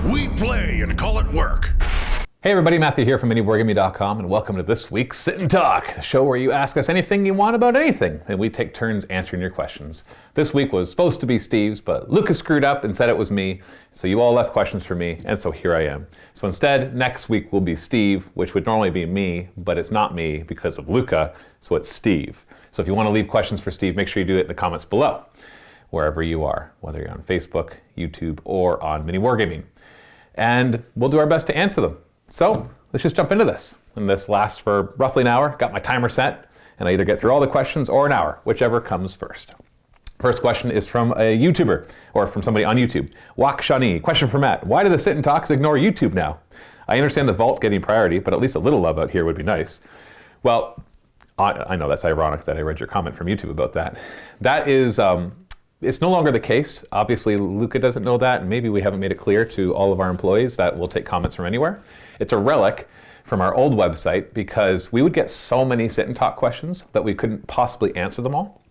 We play and call it work. Hey everybody, Matthew here from MiniWargaming.com, and welcome to this week's Sit and Talk, the show where you ask us anything you want about anything, and we take turns answering your questions. This week was supposed to be Steve's, but Lucas screwed up and said it was me, so you all left questions for me, and so here I am. So instead, next week will be Steve, which would normally be me, but it's not me because of Luca, so it's Steve. So if you want to leave questions for Steve, make sure you do it in the comments below, wherever you are, whether you're on Facebook, YouTube, or on MiniWargaming. And we'll do our best to answer them. So let's just jump into this. And this lasts for roughly an hour. Got my timer set, and I either get through all the questions or an hour, whichever comes first. First question is from a YouTuber, or from somebody on YouTube. Wak Shani, question for Matt. Why do the Sit and Talks ignore YouTube now? I understand the Vault getting priority, but at least a little love out here would be nice. Well, I know that's ironic that I read your comment from YouTube about that. That is, it's no longer the case. Obviously, Luca doesn't know that, and maybe we haven't made it clear to all of our employees that we'll take comments from anywhere. It's a relic from our old website because we would get so many sit and talk questions that we couldn't possibly answer them all.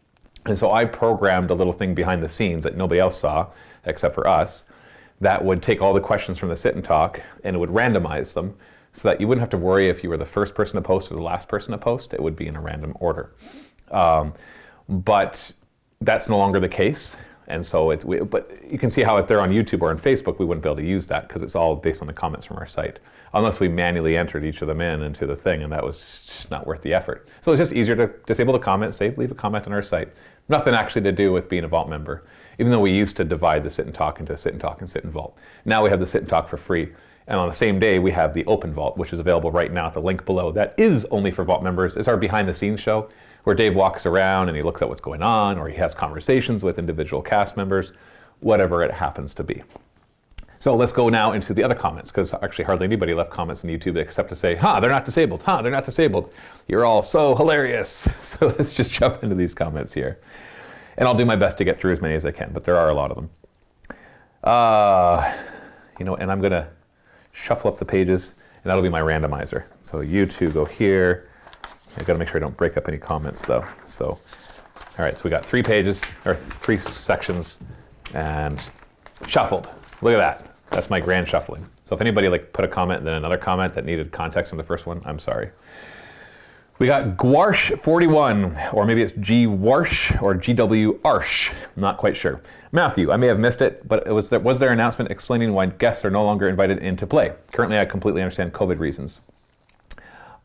And so I programmed a little thing behind the scenes that nobody else saw, except for us, that would take all the questions from the sit and talk and it would randomize them so that you wouldn't have to worry if you were the first person to post or the last person to post. It would be in a random order. But that's no longer the case. And so but you can see how if they're on YouTube or on Facebook, we wouldn't be able to use that because it's all based on the comments from our site, unless we manually entered each of them into the thing, and that was just not worth the effort. So it's just easier to disable the comment, leave a comment on our site. Nothing actually to do with being a Vault member, even though we used to divide the Sit and Talk into Sit and Talk and Sit and Vault. Now we have the Sit and Talk for free. And on the same day, we have the Open Vault, which is available right now at the link below. That is only for Vault members. It's our behind the scenes show, where Dave walks around and he looks at what's going on, or he has conversations with individual cast members, whatever it happens to be. So let's go now into the other comments, because actually hardly anybody left comments on YouTube except to say, they're not disabled, they're not disabled. You're all so hilarious. So let's just jump into these comments here. And I'll do my best to get through as many as I can, but there are a lot of them. And I'm gonna shuffle up the pages, and that'll be my randomizer. So you two go here. I gotta make sure I don't break up any comments though. So, all right, so we got 3 pages, or 3 sections, and shuffled. Look at that. That's my grand shuffling. So if anybody put a comment and then another comment that needed context on the first one, I'm sorry. We got Gwarsh41, or maybe it's G-Warsh or GW Arsh, not quite sure. Matthew, I may have missed it, but was there an announcement explaining why guests are no longer invited into play? Currently, I completely understand COVID reasons.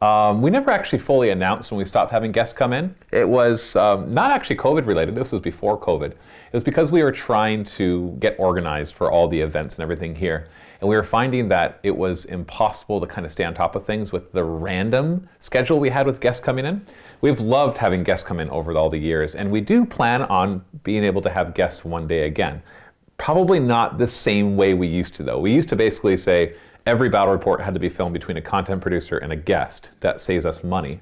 We never actually fully announced when we stopped having guests come in. It was not actually COVID related. This was before COVID. It was because we were trying to get organized for all the events and everything here. And we were finding that it was impossible to kind of stay on top of things with the random schedule we had with guests coming in. We've loved having guests come in over all the years, and we do plan on being able to have guests one day again. Probably not the same way we used to though. We used to basically say, every battle report had to be filmed between a content producer and a guest. That saves us money.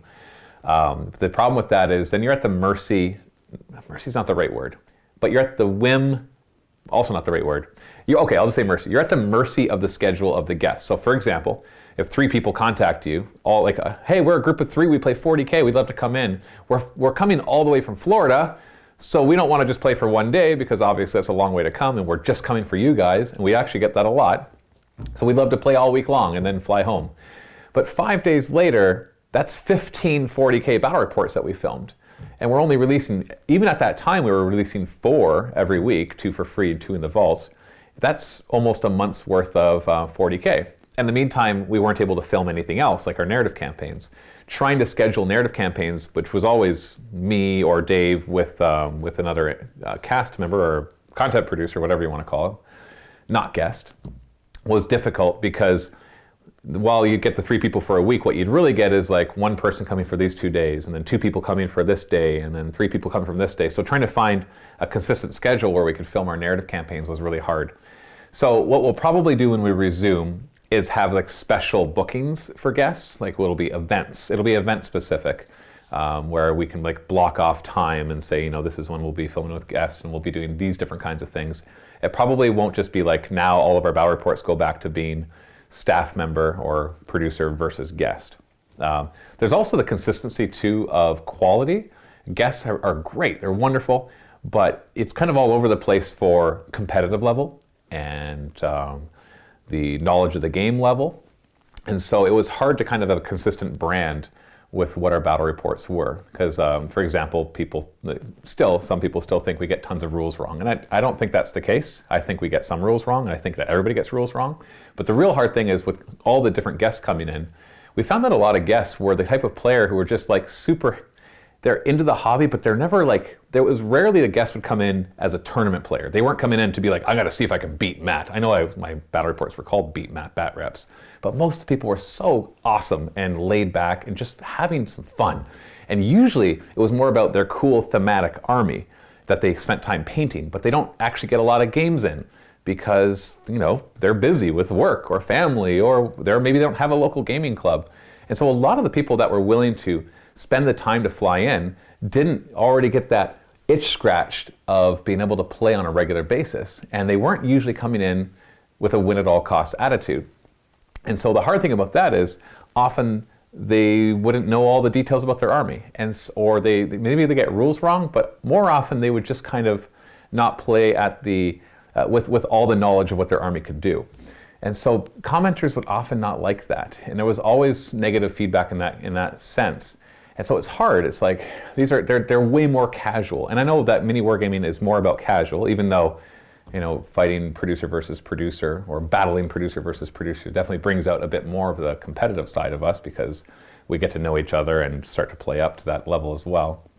The problem with that is then you're at the mercy's not the right word, but you're at the whim, also not the right word. Okay, I'll just say mercy. You're at the mercy of the schedule of the guest. So for example, if 3 people contact you, all hey, we're a group of 3, we play 40K, we'd love to come in. We're coming all the way from Florida, so we don't want to just play for one day because obviously that's a long way to come and we're just coming for you guys, and we actually get that a lot. So we'd love to play all week long and then fly home. But 5 days later, that's 15 40K battle reports that we filmed. And we're only releasing, even at that time, we were releasing 4 every week, 2 for free, 2 in the vaults. That's almost a month's worth of 40K. In the meantime, we weren't able to film anything else, like our narrative campaigns. Trying to schedule narrative campaigns, which was always me or Dave with another cast member or content producer, whatever you want to call it, not guest, was difficult because while you get the 3 people for a week, what you'd really get is 1 person coming for these 2 days, and then 2 people coming for this day, and then 3 people coming from this day. So trying to find a consistent schedule where we could film our narrative campaigns was really hard. So what we'll probably do when we resume is have special bookings for guests. It'll be events. It'll be event specific, where we can block off time and say, this is when we'll be filming with guests and we'll be doing these different kinds of things. It probably won't just be now all of our battle reports go back to being staff member or producer versus guest. There's also the consistency too of quality. Guests are great, they're wonderful, but it's kind of all over the place for competitive level and the knowledge of the game level. And so it was hard to kind of have a consistent brand with what our battle reports were. Because, for example, some people still think we get tons of rules wrong. And I don't think that's the case. I think we get some rules wrong, and I think that everybody gets rules wrong. But the real hard thing is with all the different guests coming in, we found that a lot of guests were the type of player who were just like they're into the hobby, but they're never like, there was rarely a guest would come in as a tournament player. They weren't coming in to be like, I got to see if I can beat Matt. I know my battle reports were called Beat Matt Bat Reps, but most people were so awesome and laid back and just having some fun. And usually it was more about their cool thematic army that they spent time painting, but they don't actually get a lot of games in because, they're busy with work or family, or maybe they don't have a local gaming club. And so a lot of the people that were willing to spend the time to fly in didn't already get that itch scratched of being able to play on a regular basis. And they weren't usually coming in with a win-at-all-costs attitude. And so the hard thing about that is often they wouldn't know all the details about their army, or maybe they get rules wrong, but more often they would just kind of not play at with all the knowledge of what their army could do. And so commenters would often not like that. And there was always negative feedback in that sense. And so it's hard. It's like they're way more casual. And I know that MiniWarGaming is more about casual, even though, fighting producer versus producer or battling producer versus producer definitely brings out a bit more of the competitive side of us because we get to know each other and start to play up to that level as well.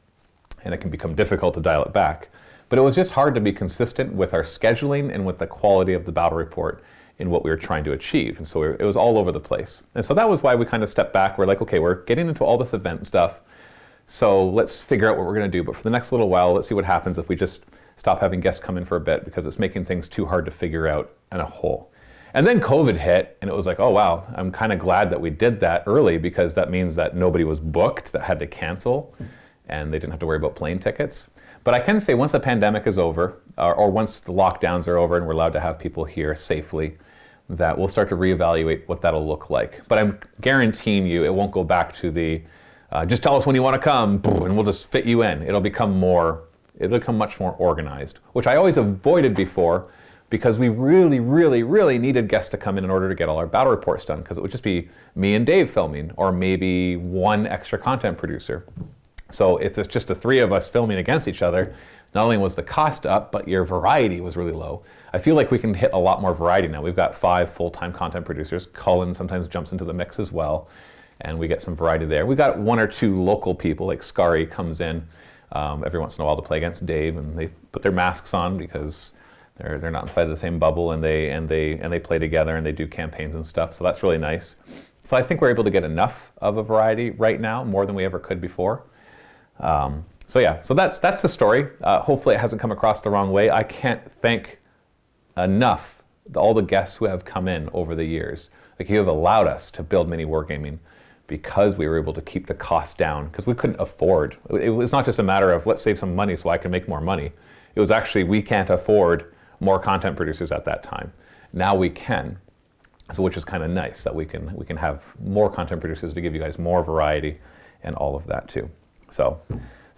And it can become difficult to dial it back. But it was just hard to be consistent with our scheduling and with the quality of the battle report in what we were trying to achieve. And so it was all over the place. And so that was why we kind of stepped back. We're like, okay, we're getting into all this event stuff, so let's figure out what we're going to do. But for the next little while, let's see what happens if we just stop having guests come in for a bit, because it's making things too hard to figure out in a whole. And then COVID hit, and it was like, oh wow, I'm kind of glad that we did that early, because that means that nobody was booked that had to cancel, and they didn't have to worry about plane tickets. But I can say once the pandemic is over, or once the lockdowns are over and we're allowed to have people here safely, that we'll start to reevaluate what that'll look like. But I'm guaranteeing you it won't go back to the, just tell us when you want to come, and we'll just fit you in. It'll become much more organized, which I always avoided before, because we really, really, really needed guests to come in order to get all our battle reports done, because it would just be me and Dave filming, or maybe one extra content producer. So if it's just the three of us filming against each other, not only was the cost up, but your variety was really low. I feel like we can hit a lot more variety now. We've got 5 full-time content producers. Cullen sometimes jumps into the mix as well, and we get some variety there. We've got 1 or 2 local people, like Scary comes in every once in a while to play against Dave, and they put their masks on because they're not inside the same bubble, and they play together and they do campaigns and stuff. So that's really nice. So I think we're able to get enough of a variety right now, more than we ever could before. So that's the story. Hopefully it hasn't come across the wrong way. I can't thank enough all the guests who have come in over the years. Like, you have allowed us to build MiniWarGaming because we were able to keep the costs down, because we couldn't afford. It was not just a matter of let's save some money so I can make more money. It was actually we can't afford more content producers at that time. Now we can. So, which is kind of nice that we can have more content producers to give you guys more variety and all of that too. So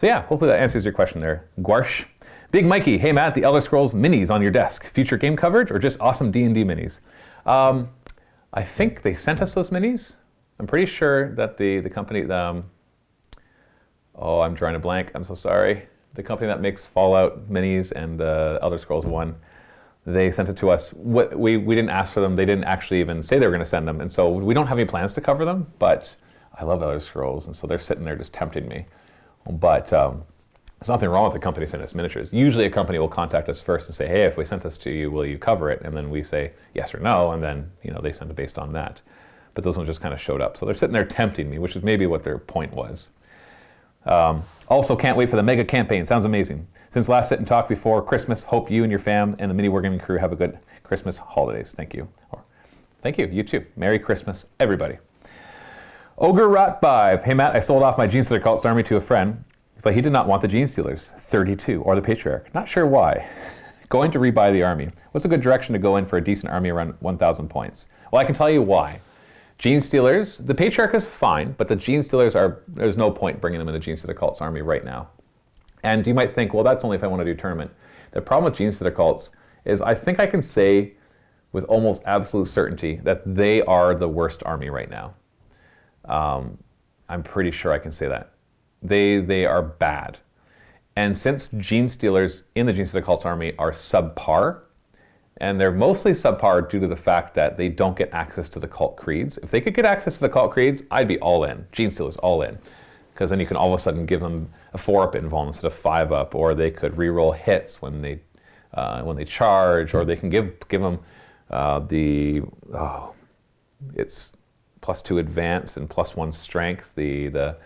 yeah, hopefully that answers your question there, Gwarsh. Big Mikey, hey Matt, the Elder Scrolls minis on your desk. Future game coverage or just awesome D&D minis? I think they sent us those minis. I'm pretty sure that the company, I'm drawing a blank, I'm so sorry. The company that makes Fallout minis and Elder Scrolls 1, they sent it to us. We didn't ask for them. They didn't actually even say they were going to send them. And so we don't have any plans to cover them, but I love Elder Scrolls, and so they're sitting there just tempting me. But there's nothing wrong with the company sending us miniatures. Usually a company will contact us first and say, hey, if we sent this to you, will you cover it? And then we say yes or no, and then they send it based on that. But those ones just kind of showed up. So they're sitting there tempting me, which is maybe what their point was. Also, can't wait for the mega campaign. Sounds amazing. Since last sit and talk before Christmas, hope you and your fam and the MiniWarGaming crew have a good Christmas holidays. Thank you. Thank you. You too. Merry Christmas, everybody. Ogre Rot 5. Hey Matt, I sold off my Gene Stealer Cult's army to a friend, but he did not want the Gene Stealers, 32, or the Patriarch. Not sure why. Going to rebuy the army. What's a good direction to go in for a decent army around 1,000 points? Well, I can tell you why. Gene Stealers, the Patriarch is fine, but the Gene Stealers there's no point bringing them in the Gene Stealer Cult's army right now. And you might think, well, that's only if I want to do tournament. The problem with Gene Stealer Cults is I think I can say with almost absolute certainty that they are the worst army right now. I'm pretty sure I can say that. They are bad. And since Gene Stealers in the Gene Stealer Cult's army are subpar, and they're mostly subpar due to the fact that they don't get access to the cult creeds. If they could get access to the cult creeds, I'd be all in. Gene Stealers all in. Because then you can all of a sudden give them a 4-up invuln instead of 5-up, or they could reroll hits when they charge, or they can give them it's +2 advance and +1 strength, the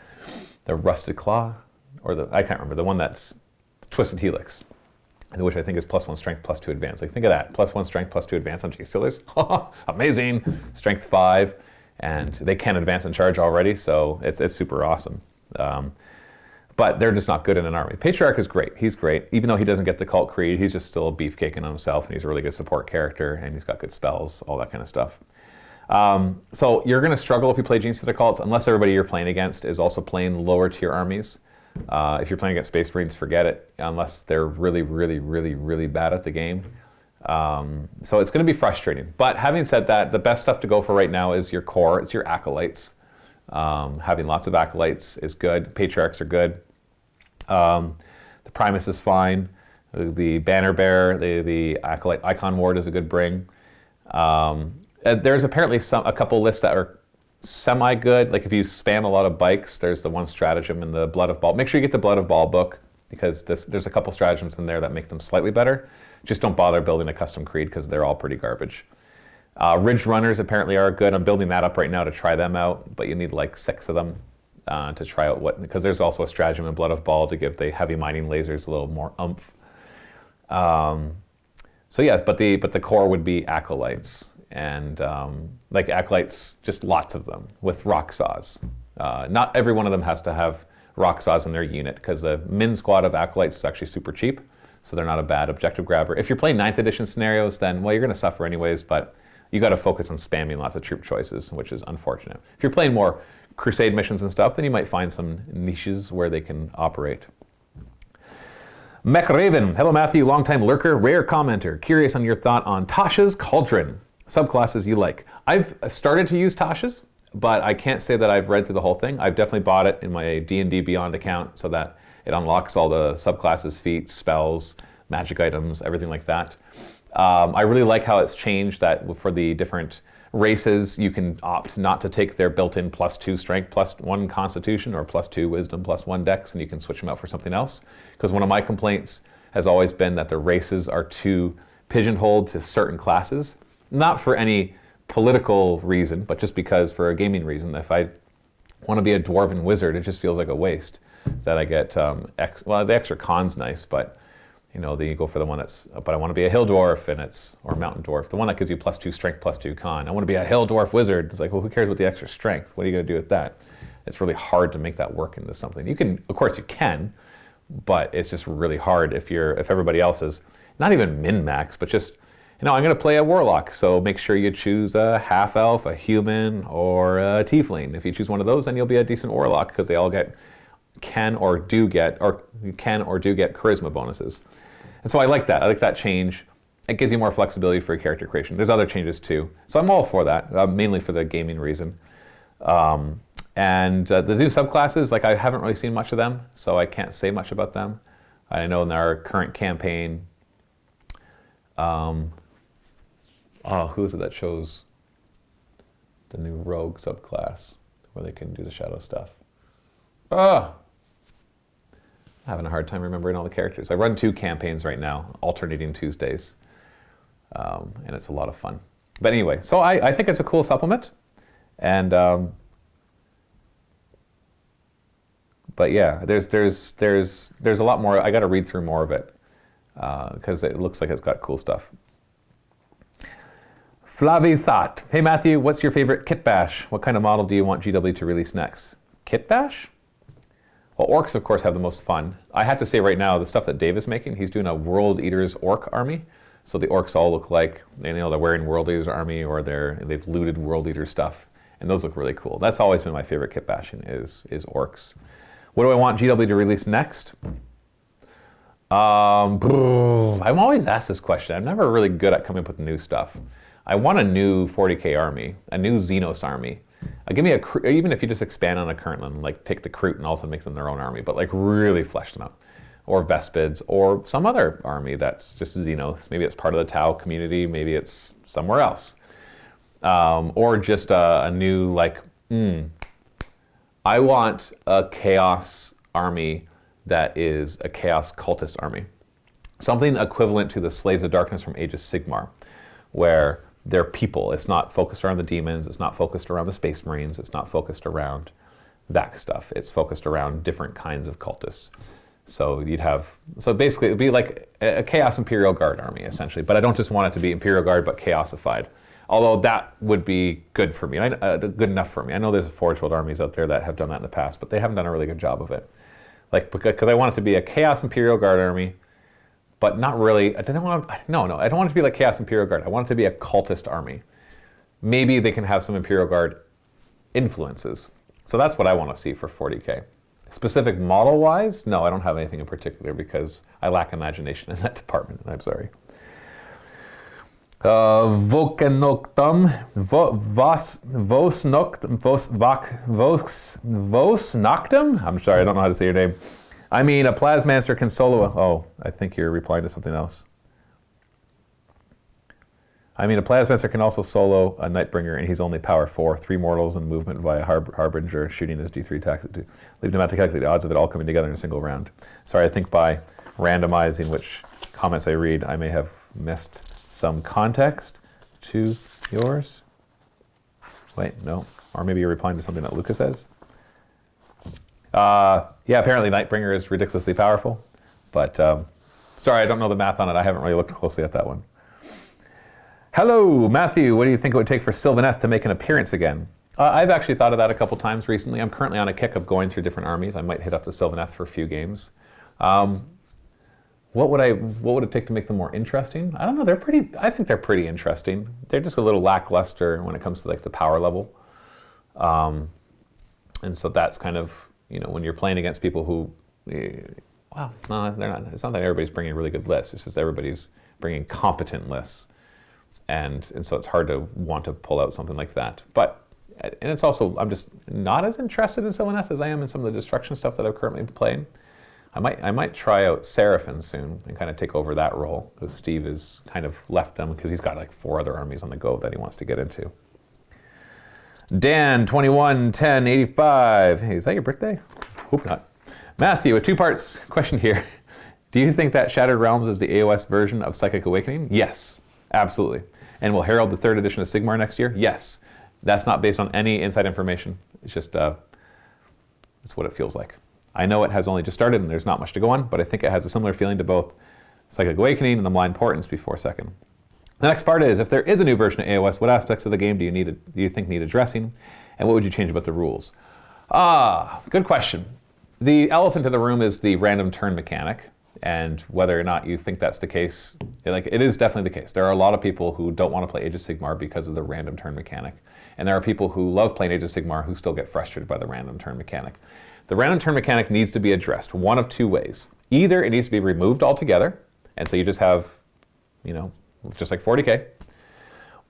rusted claw, or I can't remember, the one that's twisted helix, which I think is +1 strength, +2 advance. Like, think of that, +1 strength, +2 advance on Gene Stealers. Amazing. Strength 5, and they can advance and charge already, so it's super awesome. But they're just not good in an army. Patriarch is great. He's great. Even though he doesn't get the cult creed, he's just still a beefcake in himself, and he's a really good support character, and he's got good spells, all that kind of stuff. So you're going to struggle if you play Gene Stealer Cults, unless everybody you're playing against is also playing lower tier armies. If you're playing against Space Marines, forget it, unless they're really, really, really, really bad at the game. So it's going to be frustrating. But having said that, the best stuff to go for right now is your core. It's your acolytes. Having lots of acolytes is good. Patriarchs are good. The Primus is fine. The Banner Bearer, the Acolyte Icon Ward is a good bring. There's apparently a couple lists that are semi-good. Like if you spam a lot of bikes, there's the one stratagem in the Blood of Baal. Make sure you get the Blood of Baal book, because there's a couple stratagems in there that make them slightly better. Just don't bother building a custom creed, because they're all pretty garbage. Ridge Runners apparently are good. I'm building that up right now to try them out, but you need like 6 of them to try out because there's also a stratagem in Blood of Baal to give the heavy mining lasers a little more oomph. So yes, but the core would be acolytes, and like acolytes, just lots of them with rock saws. Not every one of them has to have rock saws in their unit, because the min squad of acolytes is actually super cheap, so they're not a bad objective grabber. If you're playing 9th edition scenarios, then well, you're going to suffer anyways, but you got to focus on spamming lots of troop choices, which is unfortunate. If you're playing more crusade missions and stuff, then you might find some niches where they can operate. Mech Raven, hello Matthew, longtime lurker, rare commenter. Curious on your thought on Tasha's Cauldron, subclasses you like. I've started to use Tasha's, but I can't say that I've read through the whole thing. I've definitely bought it in my D&D Beyond account so that it unlocks all the subclasses, feats, spells, magic items, everything like that. I really like how it's changed that for the different races, you can opt not to take their built-in +2 strength, +1 constitution, or +2 wisdom, +1 dex, and you can switch them out for something else. Because one of my complaints has always been that the races are too pigeonholed to certain classes. Not for any political reason, but just because for a gaming reason. If I want to be a dwarven wizard, it just feels like a waste that I get the extra con's nice, but you know, then you go for the one that's, but I want to be a hill dwarf, or mountain dwarf. The one that gives you +2 strength, +2 con. I want to be a hill dwarf wizard. It's like, well, who cares about the extra strength? What are you going to do with that? It's really hard to make that work into something. You can, of course you can, but it's just really hard if everybody else is not even min-max, but just, you know, I'm going to play a warlock. So make sure you choose a half-elf, a human, or a tiefling. If you choose one of those, then you'll be a decent warlock, because they all can or do get charisma bonuses. And so I like that. I like that change. It gives you more flexibility for your character creation. There's other changes too. So I'm all for that, mainly for the gaming reason. And the new subclasses, like I haven't really seen much of them, so I can't say much about them. I know in our current campaign, who is it that chose the new rogue subclass where they can do the shadow stuff? Having a hard time remembering all the characters. I run 2 campaigns right now, alternating Tuesdays, and it's a lot of fun. But anyway, so I think it's a cool supplement, and but yeah, there's a lot more. I got to read through more of it because it looks like it's got cool stuff. Flavi Thought, hey Matthew, what's your favorite kit bash? What kind of model do you want GW to release next? Kit bash? Well, Orcs, of course, have the most fun. I have to say right now, the stuff that Dave is making, he's doing a World Eaters Orc army. So the Orcs all look like, you know, they're wearing World Eaters army, or they've looted World Eater stuff. And those look really cool. That's always been my favorite kit bashing is Orcs. What do I want GW to release next? I'm always asked this question. I'm never really good at coming up with new stuff. I want a new 40k army, a new Xenos army. Give me even if you just expand on a current one, like take the Kroot and also make them their own army, but like really flesh them out. Or Vespids, or some other army that's just Xenos. Maybe it's part of the Tau community, maybe it's somewhere else. Or just a new, like, I want a Chaos army that is a Chaos cultist army. Something equivalent to the Slaves of Darkness from Age of Sigmar, where they're people. It's not focused around the demons, it's not focused around the Space Marines, it's not focused around that stuff. It's focused around different kinds of cultists. So basically it'd be like a Chaos Imperial Guard army, essentially. But I don't just want it to be Imperial Guard, but Chaosified. Although that would be good for me, good enough for me. I know there's Forge World armies out there that have done that in the past, but they haven't done a really good job of it. Like, because I want it to be a Chaos Imperial Guard army, but not really. I don't want it to be like Chaos Imperial Guard. I want it to be a cultist army. Maybe they can have some Imperial Guard influences. So that's what I want to see for 40k. Specific model-wise, no, I don't have anything in particular because I lack imagination in that department. I'm sorry. Vokenoktum, Vosnoctum? I'm sorry, I don't know how to say your name. I mean, a Plasmancer can solo I think you're replying to something else. I mean, a Plasmancer can also solo a Nightbringer, and he's only power 4, 3 mortals, and movement via Harbinger, shooting his D3 attacks. Leave them out to calculate the odds of it all coming together in a single round. Sorry, I think by randomizing which comments I read, I may have missed some context to yours. Wait, no. Or maybe you're replying to something that Lucas says. Yeah, apparently Nightbringer is ridiculously powerful. But, sorry, I don't know the math on it. I haven't really looked closely at that one. Hello, Matthew. What do you think it would take for Sylvaneth to make an appearance again? I've actually thought of that a couple times recently. I'm currently on a kick of going through different armies. I might hit up to Sylvaneth for a few games. What would it take to make them more interesting? I don't know. I think they're pretty interesting. They're just a little lackluster when it comes to like the power level. And so that's kind of, when you're playing against people who, well, no, they're not. It's not that everybody's bringing really good lists. It's just everybody's bringing competent lists. And so it's hard to want to pull out something like that. And it's also, I'm just not as interested in Sylvaneth as I am in some of the destruction stuff that I've currently been playing. I might try out Seraphon soon and kind of take over that role, because Steve has kind of left them because he's got like 4 other armies on the go that he wants to get into. Dan, 211085. Hey, is that your birthday? Hope not. Matthew, a 2-part question here. Do you think that Shattered Realms is the AOS version of Psychic Awakening? Yes, absolutely. And will herald the 3rd edition of Sigmar next year? Yes. That's not based on any inside information. It's just, it's what it feels like. I know it has only just started and there's not much to go on, but I think it has a similar feeling to both Psychic Awakening and the Blind Portents before 2nd. The next part is, if there is a new version of AOS, what aspects of the game do you think need addressing, and what would you change about the rules? Good question. The elephant in the room is the random turn mechanic, and whether or not you think that's the case, it is definitely the case. There are a lot of people who don't want to play Age of Sigmar because of the random turn mechanic, and there are people who love playing Age of Sigmar who still get frustrated by the random turn mechanic. The random turn mechanic needs to be addressed one of 2 ways. Either it needs to be removed altogether, and so you just have, just like 40k,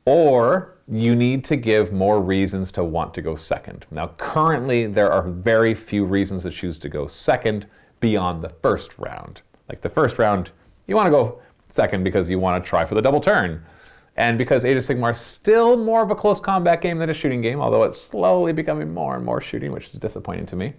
or you need to give more reasons to want to go second. Now, currently, there are very few reasons to choose to go second beyond the first round. Like the first round, you want to go second because you want to try for the double turn. And because Age of Sigmar is still more of a close combat game than a shooting game, although it's slowly becoming more and more shooting, which is disappointing to me.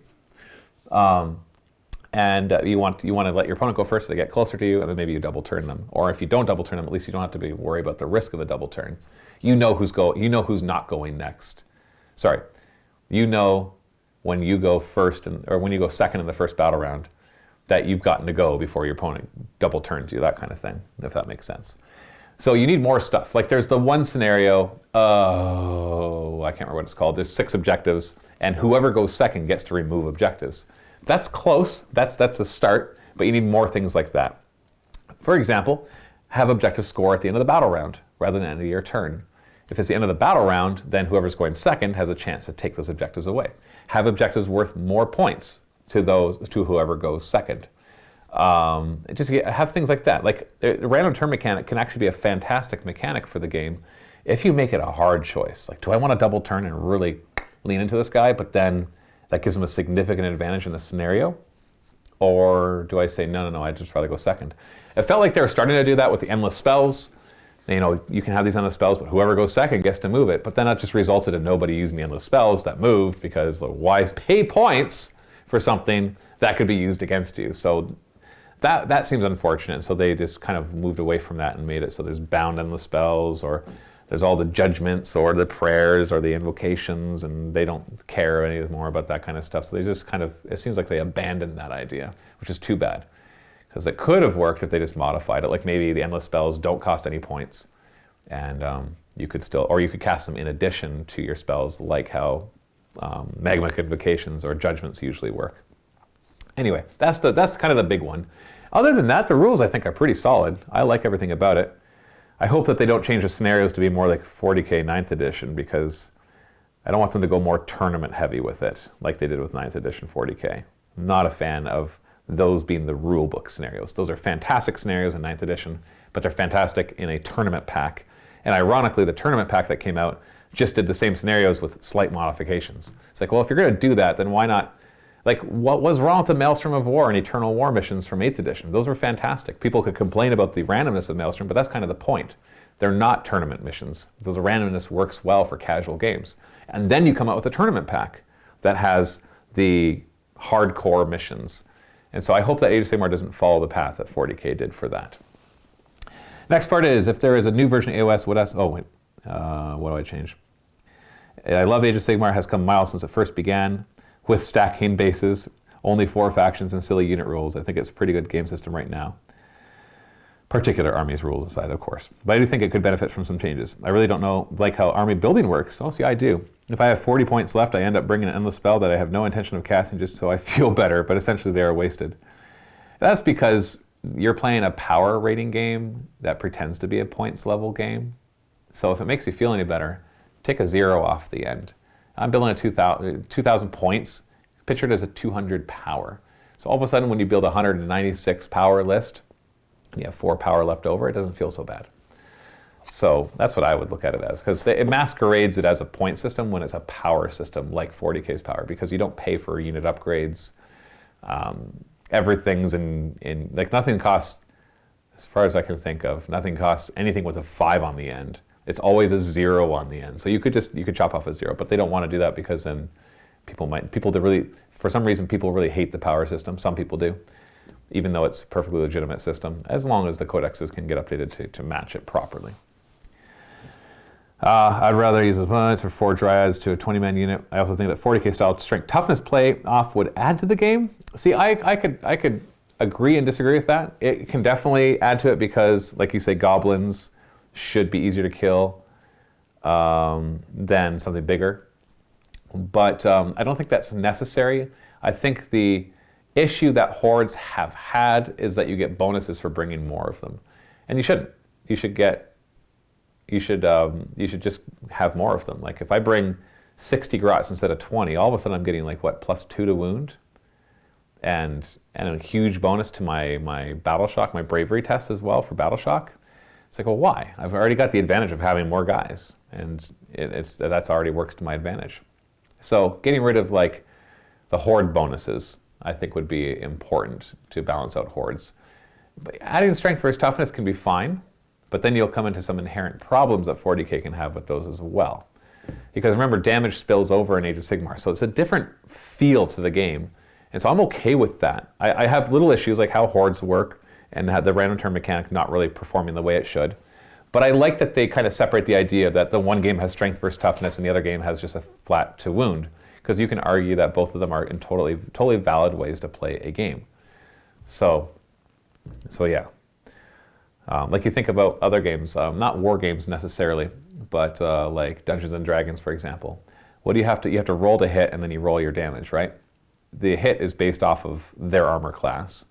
You want to let your opponent go first so they get closer to you, and then maybe you double turn them. Or if you don't double turn them, at least you don't have to worry about the risk of a double turn. You know who's not going next. Sorry, when you go first or when you go second in the first battle round, that you've gotten to go before your opponent double turns you, that kind of thing, if that makes sense. So you need more stuff. Like there's the one scenario, I can't remember what it's called. There's 6 objectives, and whoever goes second gets to remove objectives. That's close, that's a start, but you need more things like that. For example, have objective score at the end of the battle round, rather than the end of your turn. If it's the end of the battle round, then whoever's going second has a chance to take those objectives away. Have objectives worth more points to whoever goes second. Just have things like that. Like the random turn mechanic can actually be a fantastic mechanic for the game If you make it a hard choice, like, do I want to double turn and really lean into this guy, but then that gives him a significant advantage in the scenario? Or do I say, no, I'd just rather go second? It felt like they were starting to do that with the endless spells. You know, you can have these endless spells, but whoever goes second gets to move it. But then that just resulted in nobody using the endless spells that moved, because why pay points for something that could be used against you? So that seems unfortunate. So they just kind of moved away from that and made it so there's bound endless spells, or there's all the judgments or the prayers or the invocations, and they don't care anymore about that kind of stuff. So they just kind of, it seems like they abandoned that idea, which is too bad. Because it could have worked if they just modified it. Like maybe the endless spells don't cost any points, and you could still, or you could cast them in addition to your spells, like how magmatic invocations or judgments usually work. Anyway, that's kind of the big one. Other than that, the rules I think are pretty solid. I like everything about it. I hope that they don't change the scenarios to be more like 40k 9th edition, because I don't want them to go more tournament heavy with it, like they did with 9th edition 40k. I'm not a fan of those being the rulebook scenarios. Those are fantastic scenarios in 9th edition, but they're fantastic in a tournament pack. And ironically, the tournament pack that came out just did the same scenarios with slight modifications. It's like, well, if you're going to do that, then why not? Like, what was wrong with the Maelstrom of War and Eternal War missions from 8th edition? Those were fantastic. People could complain about the randomness of Maelstrom, but that's kind of the point. They're not tournament missions. The randomness works well for casual games. And then you come out with a tournament pack that has the hardcore missions. And so I hope that Age of Sigmar doesn't follow the path that 40k did for that. Next part is, if there is a new version of AOS, what else? Oh, wait. What do I change? I love Age of Sigmar has come miles since it first began, with stacking bases, only 4 factions and silly unit rules. I think it's a pretty good game system right now. Particular armies rules aside, of course. But I do think it could benefit from some changes. I really don't know, like, how army building works. Oh, see, I do. If I have 40 points left, I end up bringing an endless spell that I have no intention of casting just so I feel better, but essentially they are wasted. That's because you're playing a power rating game that pretends to be a points level game. So if it makes you feel any better, take a 0 off the end. I'm building a 2,000 points, pictured as a 200 power. So all of a sudden when you build a 196 power list, and you have 4 power left over, it doesn't feel so bad. So that's what I would look at it as, because it masquerades it as a point system when it's a power system like 40k's power, because you don't pay for unit upgrades. Everything's in like, nothing costs, as far as I can think of, nothing costs anything with a 5 on the end. It's always a 0 on the end. So you could chop off a 0, but they don't want to do that, because then people that really, for some reason, people really hate the power system. Some people do, even though it's a perfectly legitimate system, as long as the codexes can get updated to match it properly. I'd rather use a bunch for 4 dryads to a 20-man unit. I also think that 40k style strength toughness play off would add to the game. See, I could agree and disagree with that. It can definitely add to it, because, like you say, goblins should be easier to kill than something bigger. But I don't think that's necessary. I think the issue that hordes have had is that you get bonuses for bringing more of them, and you shouldn't. You should just have more of them. Like, if I bring 60 grots instead of 20, all of a sudden I'm getting, like, what, +2 to wound, and a huge bonus to my battle shock, my bravery test as well for battle shock. It's like, well, why? I've already got the advantage of having more guys, and that's already works to my advantage. So getting rid of, like, the horde bonuses, I think, would be important to balance out hordes. But adding strength versus toughness can be fine, but then you'll come into some inherent problems that 40k can have with those as well. Because remember, damage spills over in Age of Sigmar, so it's a different feel to the game. And so I'm okay with that. I have little issues like how hordes work and the random turn mechanic not really performing the way it should. But I like that they kind of separate the idea that the one game has strength versus toughness and the other game has just a flat to wound. Because you can argue that both of them are in totally valid ways to play a game. So yeah. Like, you think about other games, not war games necessarily, but like Dungeons and Dragons, for example. What do you have to? You have to roll to hit, and then you roll your damage, right? The hit is based off of their armor class,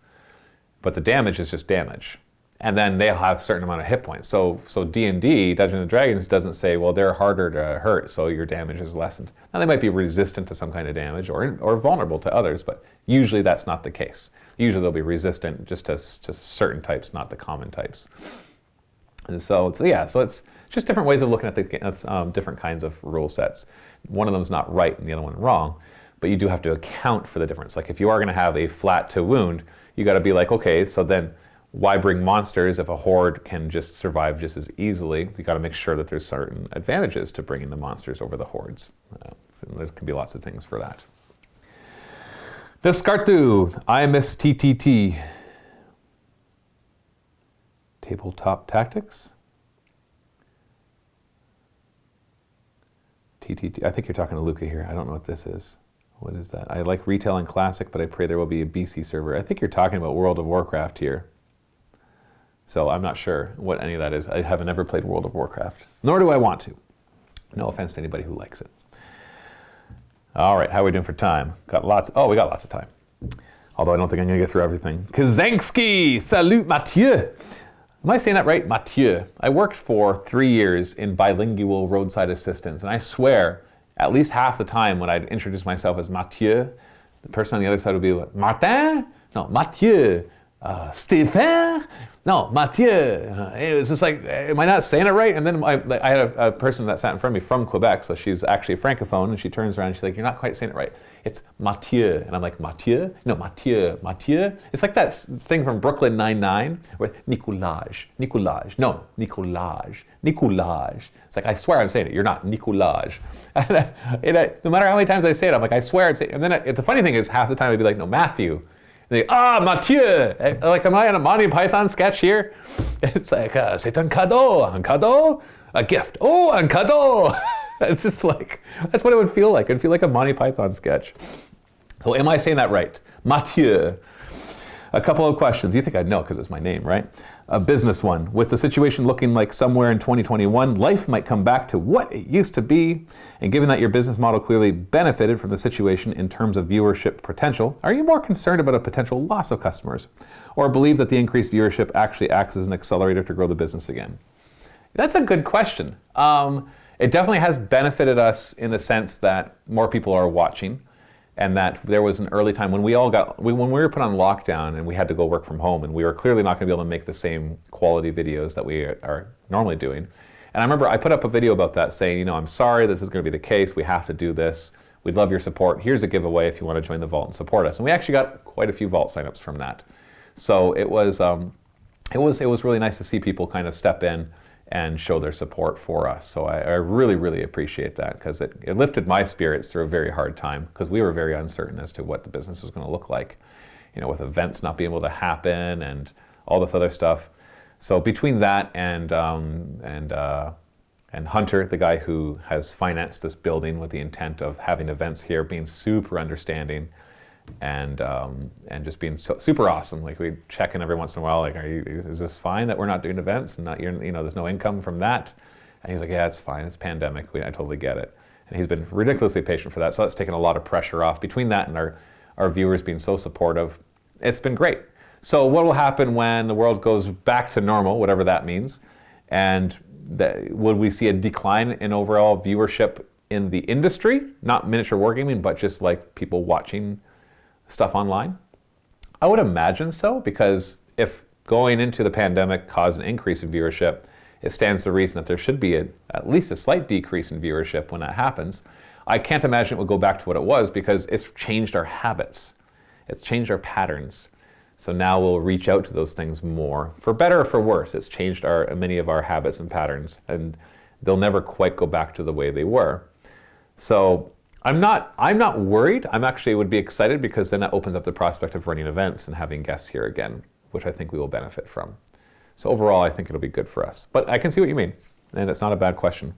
but the damage is just damage. And then they'll have a certain amount of hit points. So D&D, Dungeons and Dragons, doesn't say, well, they're harder to hurt, so your damage is lessened. Now, they might be resistant to some kind of damage or vulnerable to others, but usually that's not the case. Usually they'll be resistant just to certain types, not the common types. And so it's just different ways of looking at the different kinds of rule sets. One of them is not right and the other one wrong, but you do have to account for the difference. Like if you are going to have a flat to wound, you got to be like, okay, so then why bring monsters if a horde can just survive just as easily? You got to make sure that there's certain advantages to bringing the monsters over the hordes. There can be lots of things for that. Descartu, I miss TTT. Tabletop Tactics? TTT, I think you're talking to Luca here. I don't know what this is. What is that? I like retail and classic, but I pray there will be a BC server. I think you're talking about World of Warcraft here. So I'm not sure what any of that is. I haven't ever played World of Warcraft, nor do I want to. No offense to anybody who likes it. All right, how are we doing for time? We got lots of time. Although I don't think I'm gonna get through everything. Kazansky, salut Mathieu. Am I saying that right? Mathieu. I worked for 3 years in bilingual roadside assistance, and I swear, at least half the time when I'd introduce myself as Mathieu, the person on the other side would be like, Martin? No, Mathieu. Stéphane? No, Mathieu. It was just like, am I not saying it right? And then I had a person that sat in front of me from Quebec, so she's actually a francophone, and she turns around and she's like, you're not quite saying it right. It's Mathieu. And I'm like, Mathieu? No, Mathieu. Mathieu? It's like that thing from Brooklyn Nine-Nine, where Nicolas. No, Nicolas. It's like, I swear I'm saying it. You're not Nicolas. No matter how many times I say it, I'm like, I swear I'm saying it. And then the funny thing is, half the time I'd be like, no, Matthew. And they, Mathieu! Like, am I in a Monty Python sketch here? It's like, c'est un cadeau, a gift. Oh, un cadeau! It's just like, that's what it would feel like. It'd feel like a Monty Python sketch. So am I saying that right? Mathieu. A couple of questions. You think I'd know because it's my name, right? A business one. With the situation looking like somewhere in 2021, life might come back to what it used to be. And given that your business model clearly benefited from the situation in terms of viewership potential, are you more concerned about a potential loss of customers? Or believe that the increased viewership actually acts as an accelerator to grow the business again? That's a good question. It definitely has benefited us in the sense that more people are watching. And that there was an early time when we were put on lockdown and we had to go work from home, and we were clearly not going to be able to make the same quality videos that we are normally doing. And I remember I put up a video about that saying, I'm sorry this is going to be the case. We have to do this. We'd love your support. Here's a giveaway if you want to join the vault and support us. And we actually got quite a few vault signups from that. So it was really nice to see people kind of step in and show their support for us. So I really, really appreciate that, because it lifted my spirits through a very hard time, because we were very uncertain as to what the business was going to look like, with events not being able to happen and all this other stuff. So between that and Hunter, the guy who has financed this building with the intent of having events here, being super understanding and just being super awesome. Like, we check in every once in a while, like, is this fine that we're not doing events and not, there's no income from that? And he's like, yeah, it's fine. It's pandemic. I totally get it. And he's been ridiculously patient for that. So that's taken a lot of pressure off. Between that and our viewers being so supportive, it's been great. So what will happen when the world goes back to normal, whatever that means? And would we see a decline in overall viewership in the industry? Not miniature wargaming, but just like people watching stuff online? I would imagine so, because if going into the pandemic caused an increase in viewership, it stands to reason that there should be at least a slight decrease in viewership when that happens. I can't imagine it would go back to what it was, because it's changed our habits. It's changed our patterns. So now we'll reach out to those things more, for better or for worse. It's changed many of our habits and patterns, and they'll never quite go back to the way they were. So I'm not worried. I'm actually would be excited, because then that opens up the prospect of running events and having guests here again, which I think we will benefit from. So overall, I think it'll be good for us. But I can see what you mean, and it's not a bad question.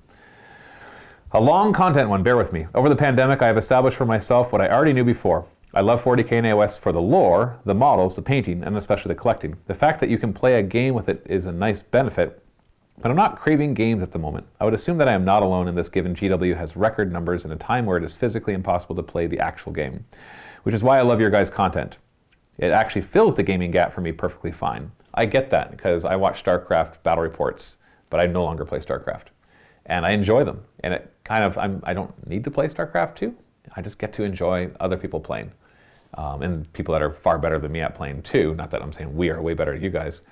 A long content one, bear with me. Over the pandemic, I have established for myself what I already knew before. I love 40k and AOS for the lore, the models, the painting, and especially the collecting. The fact that you can play a game with it is a nice benefit, but I'm not craving games at the moment. I would assume that I am not alone in this, given GW has record numbers in a time where it is physically impossible to play the actual game, which is why I love your guys' content. It actually fills the gaming gap for me perfectly fine. I get that, because I watch StarCraft battle reports, but I no longer play StarCraft. And I enjoy them. And it kind of, I don't need to play StarCraft 2. I just get to enjoy other people playing. And people that are far better than me at playing too. Not that I'm saying we are way better at you guys.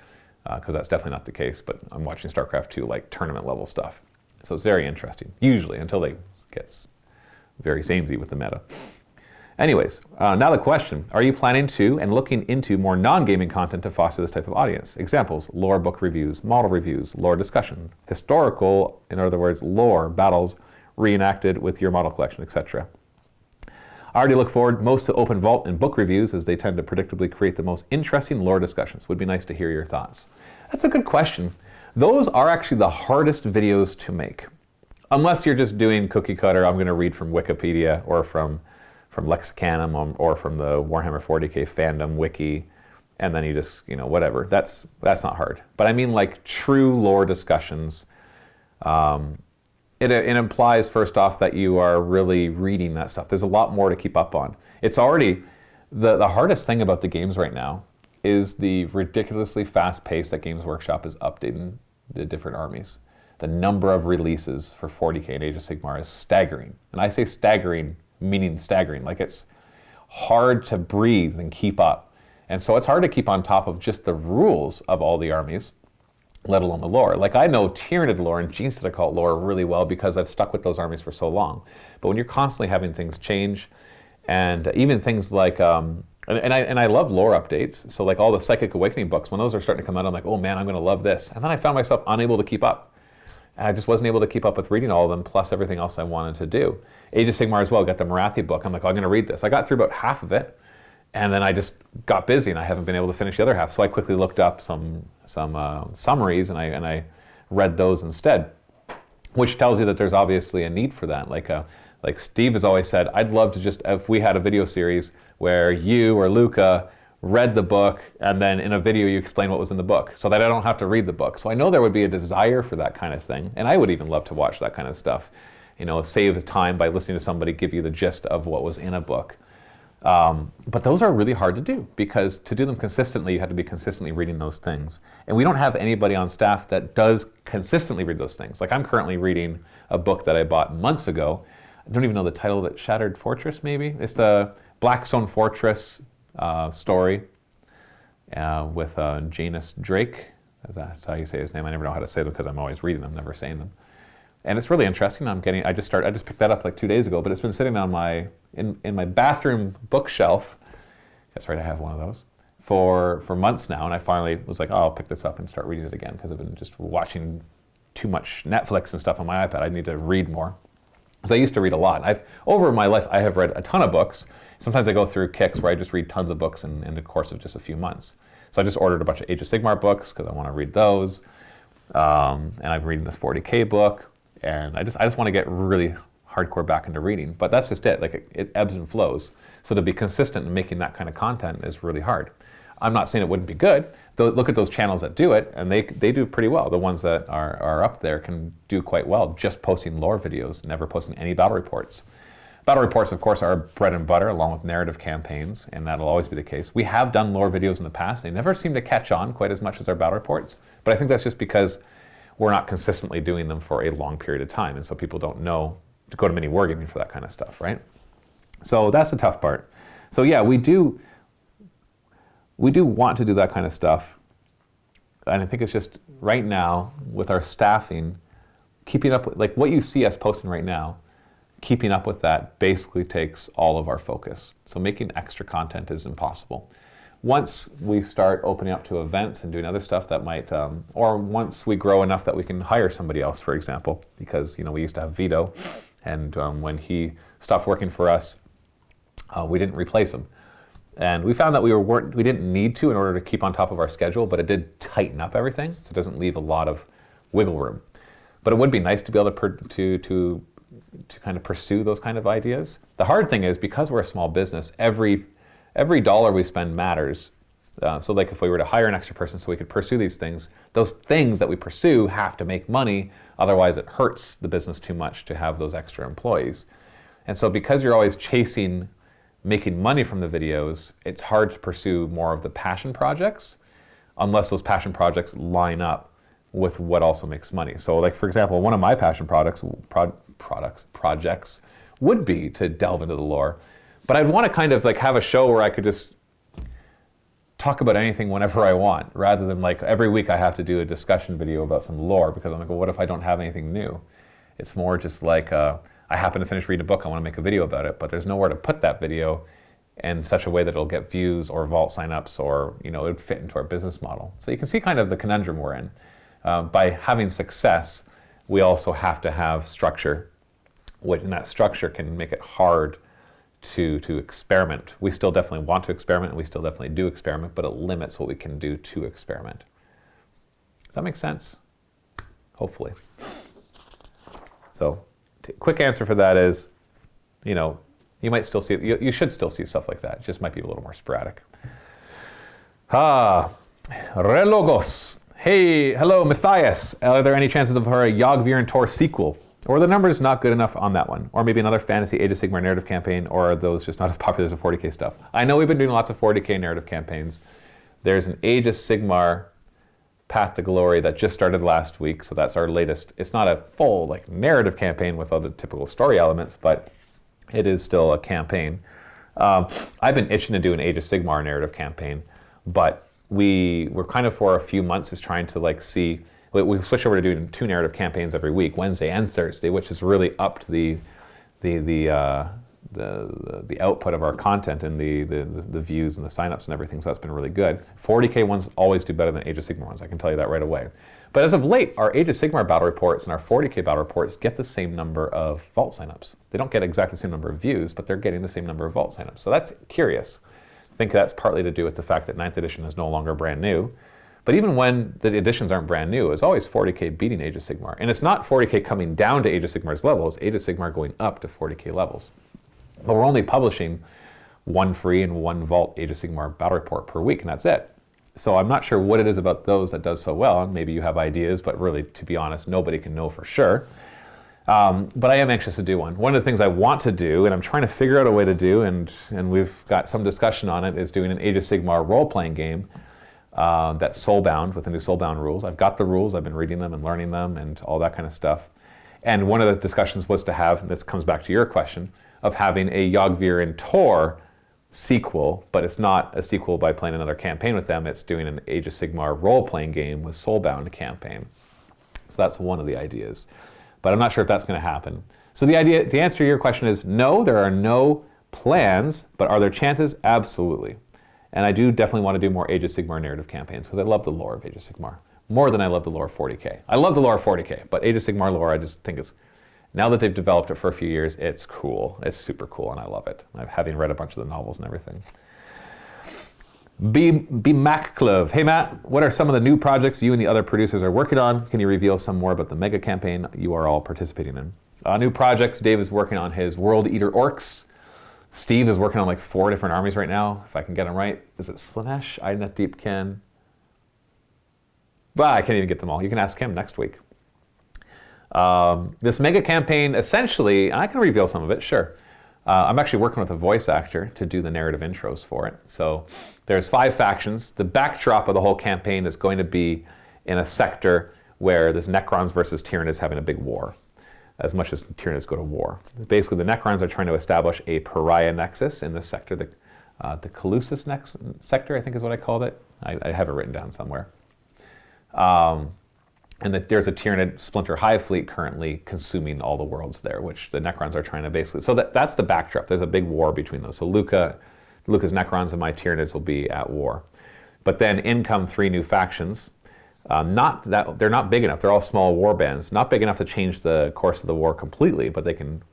because that's definitely not the case, but I'm watching StarCraft 2 like tournament level stuff. So it's very interesting, usually, until they get very samey with the meta. Anyways, now the question, are you planning to and looking into more non-gaming content to foster this type of audience? Examples, lore book reviews, model reviews, lore discussion, historical, in other words, lore battles reenacted with your model collection, etc. I already look forward most to Open Vault and book reviews as they tend to predictably create the most interesting lore discussions. Would be nice to hear your thoughts. That's a good question. Those are actually the hardest videos to make. Unless you're just doing cookie cutter, I'm going to read from Wikipedia or from Lexicanum or from the Warhammer 40k fandom wiki, and then you just, whatever. That's not hard. But I mean like true lore discussions. It implies, first off, that you are really reading that stuff. There's a lot more to keep up on. It's already, the hardest thing about the games right now is the ridiculously fast pace that Games Workshop is updating the different armies. The number of releases for 40k and Age of Sigmar is staggering. And I say staggering, meaning staggering. Like it's hard to breathe and keep up. And so it's hard to keep on top of just the rules of all the armies, let alone the lore. Like I know Tyranid lore and Gene Occult lore really well because I've stuck with those armies for so long. But when you're constantly having things change, and even things like, and I love lore updates. So like all the Psychic Awakening books, when those are starting to come out, I'm like, oh man, I'm gonna love this. And then I found myself unable to keep up. And I just wasn't able to keep up with reading all of them, plus everything else I wanted to do. Age of Sigmar as well, got the Marathi book. I'm like, oh, I'm gonna read this. I got through about half of it, and then I just got busy and I haven't been able to finish the other half. So I quickly looked up some summaries and I read those instead, which tells you that there's obviously a need for that. Like Steve has always said, I'd love to just, if we had a video series where you or Luca read the book and then in a video you explain what was in the book so that I don't have to read the book. So I know there would be a desire for that kind of thing. And I would even love to watch that kind of stuff. Save the time by listening to somebody give you the gist of what was in a book. But those are really hard to do because to do them consistently, you have to be consistently reading those things. And we don't have anybody on staff that does consistently read those things. Like I'm currently reading a book that I bought months ago. I don't even know the title of it, Shattered Fortress maybe? It's the Blackstone Fortress story with Janus Drake. That's how you say his name. I never know how to say them because I'm always reading them, never saying them. And it's really interesting. I just picked that up like 2 days ago, but it's been sitting on in my bathroom bookshelf. That's right, I have one of those for months now. And I finally was like, oh, I'll pick this up and start reading it again because I've been just watching too much Netflix and stuff on my iPad. I need to read more. Because I used to read a lot. Over my life, I have read a ton of books. Sometimes I go through kicks where I just read tons of books in the course of just a few months. So I just ordered a bunch of Age of Sigmar books because I want to read those. And I'm reading this 40k book. And I just want to get really hardcore back into reading. But that's just it. Like it ebbs and flows. So to be consistent in making that kind of content is really hard. I'm not saying it wouldn't be good. Look at those channels that do it, and they do pretty well. The ones that are up there can do quite well just posting lore videos, never posting any battle reports. Battle reports, of course, are bread and butter along with narrative campaigns, and that'll always be the case. We have done lore videos in the past. They never seem to catch on quite as much as our battle reports, but I think that's just because we're not consistently doing them for a long period of time, and so people don't know to go to MiniWarGaming for that kind of stuff, right? So that's the tough part. So yeah, we do want to do that kind of stuff. And I think it's just right now with our staffing, keeping up with, like what you see us posting right now, keeping up with that basically takes all of our focus. So making extra content is impossible. Once we start opening up to events and doing other stuff that might, or once we grow enough that we can hire somebody else, for example, because we used to have Vito, and when he stopped working for us, we didn't replace him. And we found that we didn't need to in order to keep on top of our schedule, but it did tighten up everything, so it doesn't leave a lot of wiggle room. But it would be nice to be able to kind of pursue those kind of ideas. The hard thing is because we're a small business, every dollar we spend matters. So like if we were to hire an extra person so we could pursue these things, those things that we pursue have to make money, otherwise it hurts the business too much to have those extra employees. And so because you're always chasing making money from the videos, it's hard to pursue more of the passion projects unless those passion projects line up with what also makes money. So like, for example, one of my passion projects would be to delve into the lore, but I'd want to kind of like have a show where I could just talk about anything whenever I want, rather than like every week I have to do a discussion video about some lore, because I'm like, well, what if I don't have anything new? It's more just like, I happen to finish reading a book, I want to make a video about it, but there's nowhere to put that video in such a way that it'll get views or vault signups, or it would fit into our business model. So you can see kind of the conundrum we're in. By having success, we also have to have structure, and that structure can make it hard to experiment. We still definitely want to experiment, and we still definitely do experiment, but it limits what we can do to experiment. Does that make sense? Hopefully. So, quick answer for that is, you might still see, you should still see stuff like that. It just might be a little more sporadic. Relogos. Hey, hello, Matthias. Are there any chances of a Yogg and Tor sequel? Or are the numbers not good enough on that one? Or maybe another fantasy Age of Sigmar narrative campaign, or are those just not as popular as the 40k stuff? I know we've been doing lots of 40k narrative campaigns. There's an Age of Sigmar Path to Glory that just started last week, so that's our latest. It's not a full narrative campaign with all the typical story elements, but it is still a campaign. I've been itching to do an Age of Sigmar narrative campaign, but we were kind of for a few months is trying to see. We switched over to doing 2 narrative campaigns every week, Wednesday and Thursday, which is really upped the output of our content and the views and the signups and everything. So that's been really good. 40k ones always do better than Age of Sigmar ones. I can tell you that right away. But as of late, our Age of Sigmar battle reports and our 40k battle reports get the same number of vault signups. They don't get exactly the same number of views, but they're getting the same number of vault signups. So that's curious. I think that's partly to do with the fact that 9th edition is no longer brand new. But even when the editions aren't brand new, it's always 40k beating Age of Sigmar. And it's not 40k coming down to Age of Sigmar's level, it's Age of Sigmar going up to 40k levels. But we're only publishing 1 free and 1 vault Age of Sigmar battle report per week, and that's it. So I'm not sure what it is about those that does so well. Maybe you have ideas, but really, to be honest, nobody can know for sure. But I am anxious to do one. One of the things I want to do, and I'm trying to figure out a way to do, and we've got some discussion on it, is doing an Age of Sigmar role-playing game that's soulbound with the new soulbound rules. I've got the rules, I've been reading them and learning them and all that kind of stuff. And one of the discussions was to have, and this comes back to your question, of having a Yogg and Tor sequel, but it's not a sequel by playing another campaign with them, it's doing an Age of Sigmar role-playing game with soulbound campaign. So that's one of the ideas. But I'm not sure if that's going to happen. So the answer to your question is no, there are no plans, but are there chances? Absolutely. And I do definitely want to do more Age of Sigmar narrative campaigns, because I love the lore of Age of Sigmar, more than I love the lore of 40k. I love the lore of 40k, but Age of Sigmar lore, I just think now that they've developed it for a few years, it's cool. It's super cool, and I love it. Having read a bunch of the novels and everything. B. Macclove. Hey Matt, what are some of the new projects you and the other producers are working on? Can you reveal some more about the mega campaign you are all participating in? New projects, Dave is working on his World Eater Orcs. Steve is working on 4 different armies right now, if I can get them right. Is it Slanesh, Idnet Deepkin? I can't even get them all. You can ask him next week. This mega campaign, essentially, and I can reveal some of it, sure. I'm actually working with a voice actor to do the narrative intros for it. So there's 5 factions. The backdrop of the whole campaign is going to be in a sector where there's Necrons versus Tyranids having a big war, as much as Tyranids go to war. Basically, the Necrons are trying to establish a pariah nexus in this sector, the Colossus sector, I think is what I called it. I have it written down somewhere. And that there's a Tyranid Splinter Hive fleet currently consuming all the worlds there, which the Necrons are trying to basically... So that's the backdrop. There's a big war between those. So Luca's Necrons and my Tyranids will be at war. But then in come 3 new factions. They're not big enough. They're all small war bands. Not big enough to change the course of the war completely, but they can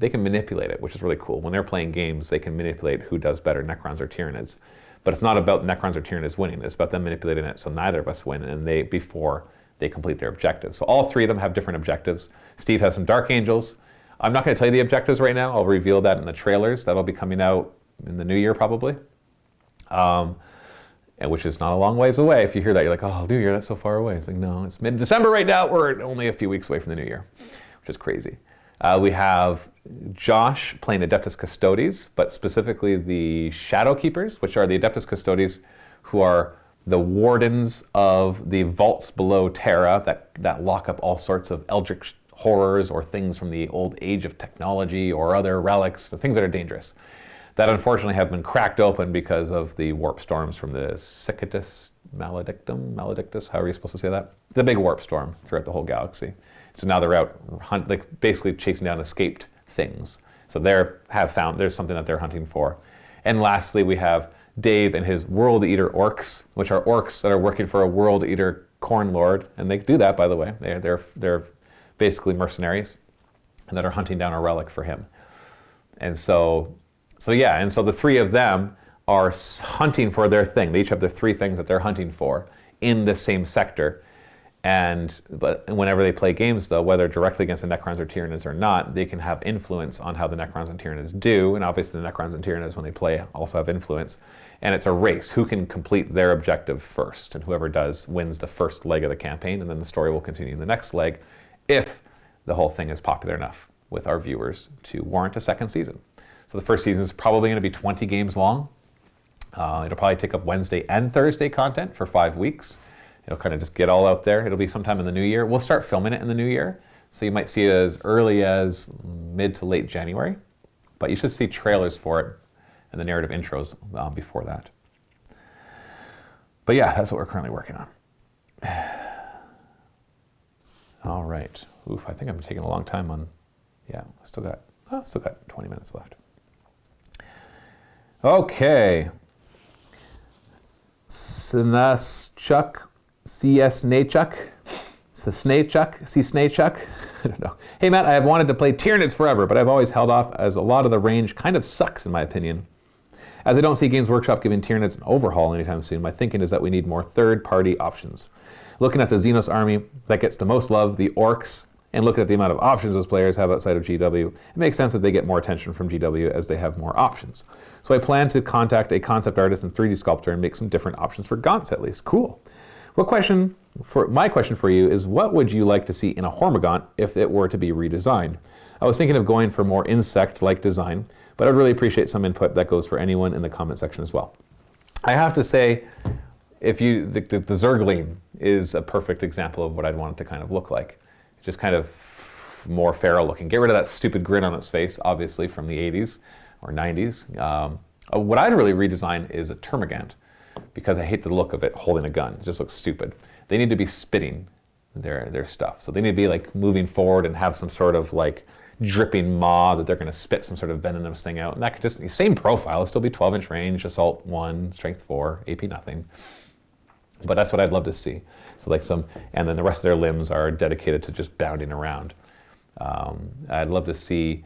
manipulate it, which is really cool. When they're playing games, they can manipulate who does better, Necrons or Tyranids. But it's not about Necrons or Tyranids winning. It's about them manipulating it so neither of us win, and before they complete their objectives. So all 3 of them have different objectives. Steve has some Dark Angels. I'm not going to tell you the objectives right now. I'll reveal that in the trailers. That'll be coming out in the new year probably, and which is not a long ways away. If you hear that, you're like, oh, New Year, that's so far away. It's like, no, it's mid-December right now. We're only a few weeks away from the New Year, which is crazy. We have Josh playing Adeptus Custodes, but specifically the Shadow Keepers, which are the Adeptus Custodes who are the wardens of the vaults below Terra that lock up all sorts of eldritch horrors or things from the old age of technology or other relics, the things that are dangerous. that unfortunately have been cracked open because of the warp storms from the Cicatus Maledictus, however you're supposed to say that. The big warp storm throughout the whole galaxy. So now they're out basically chasing down escaped things. So there's something that they're hunting for. And lastly, we have Dave and his World Eater Orcs, which are orcs that are working for a World Eater Corn Lord. And they do that, by the way. They're basically mercenaries and that are hunting down a relic for him. And so the three of them are hunting for their thing. They each have their three things that they're hunting for in the same sector. But whenever they play games, though, whether directly against the Necrons or Tyranids or not, they can have influence on how the Necrons and Tyranids do. And obviously the Necrons and Tyranids, when they play, also have influence. And it's a race. Who can complete their objective first? And whoever does wins the first leg of the campaign. And then the story will continue in the next leg if the whole thing is popular enough with our viewers to warrant a second season. So the first season is probably going to be 20 games long. It'll probably take up Wednesday and Thursday content for 5 weeks. It'll kind of just get all out there. It'll be sometime in the new year. We'll start filming it in the new year. So you might see it as early as mid to late January. But you should see trailers for it and the narrative intros before that. But yeah, that's what we're currently working on. All right. Oof, I think I'm taking a long time on... Yeah, still got 20 minutes left. Okay. Snaschuk, CS Nachuk, Snachuk, C Snachuk. I don't know. Hey Matt, I have wanted to play Tyranids forever, but I've always held off as a lot of the range kind of sucks in my opinion. As I don't see Games Workshop giving Tyranids an overhaul anytime soon, my thinking is that we need more third-party options. Looking at the Xenos army that gets the most love, the Orcs, and looking at the amount of options those players have outside of GW, it makes sense that they get more attention from GW as they have more options. So I plan to contact a concept artist and 3D sculptor and make some different options for Gaunts at least. Cool. My question for you is, what would you like to see in a Hormigaunt if it were to be redesigned? I was thinking of going for more insect-like design, but I'd really appreciate some input that goes for anyone in the comment section as well. I have to say, the Zergling is a perfect example of what I'd want it to kind of look like. Just kind of more feral looking. Get rid of that stupid grin on its face, obviously, from the 80s or 90s. What I'd really redesign is a Termagant, because I hate the look of it holding a gun. It just looks stupid. They need to be spitting their stuff. So they need to be like moving forward and have some sort of like dripping maw that they're going to spit some sort of venomous thing out. And that could just, same profile, it'll still be 12-inch range, assault 1, strength 4, AP nothing. But that's what I'd love to see. So like and then the rest of their limbs are dedicated to just bounding around. I'd love to see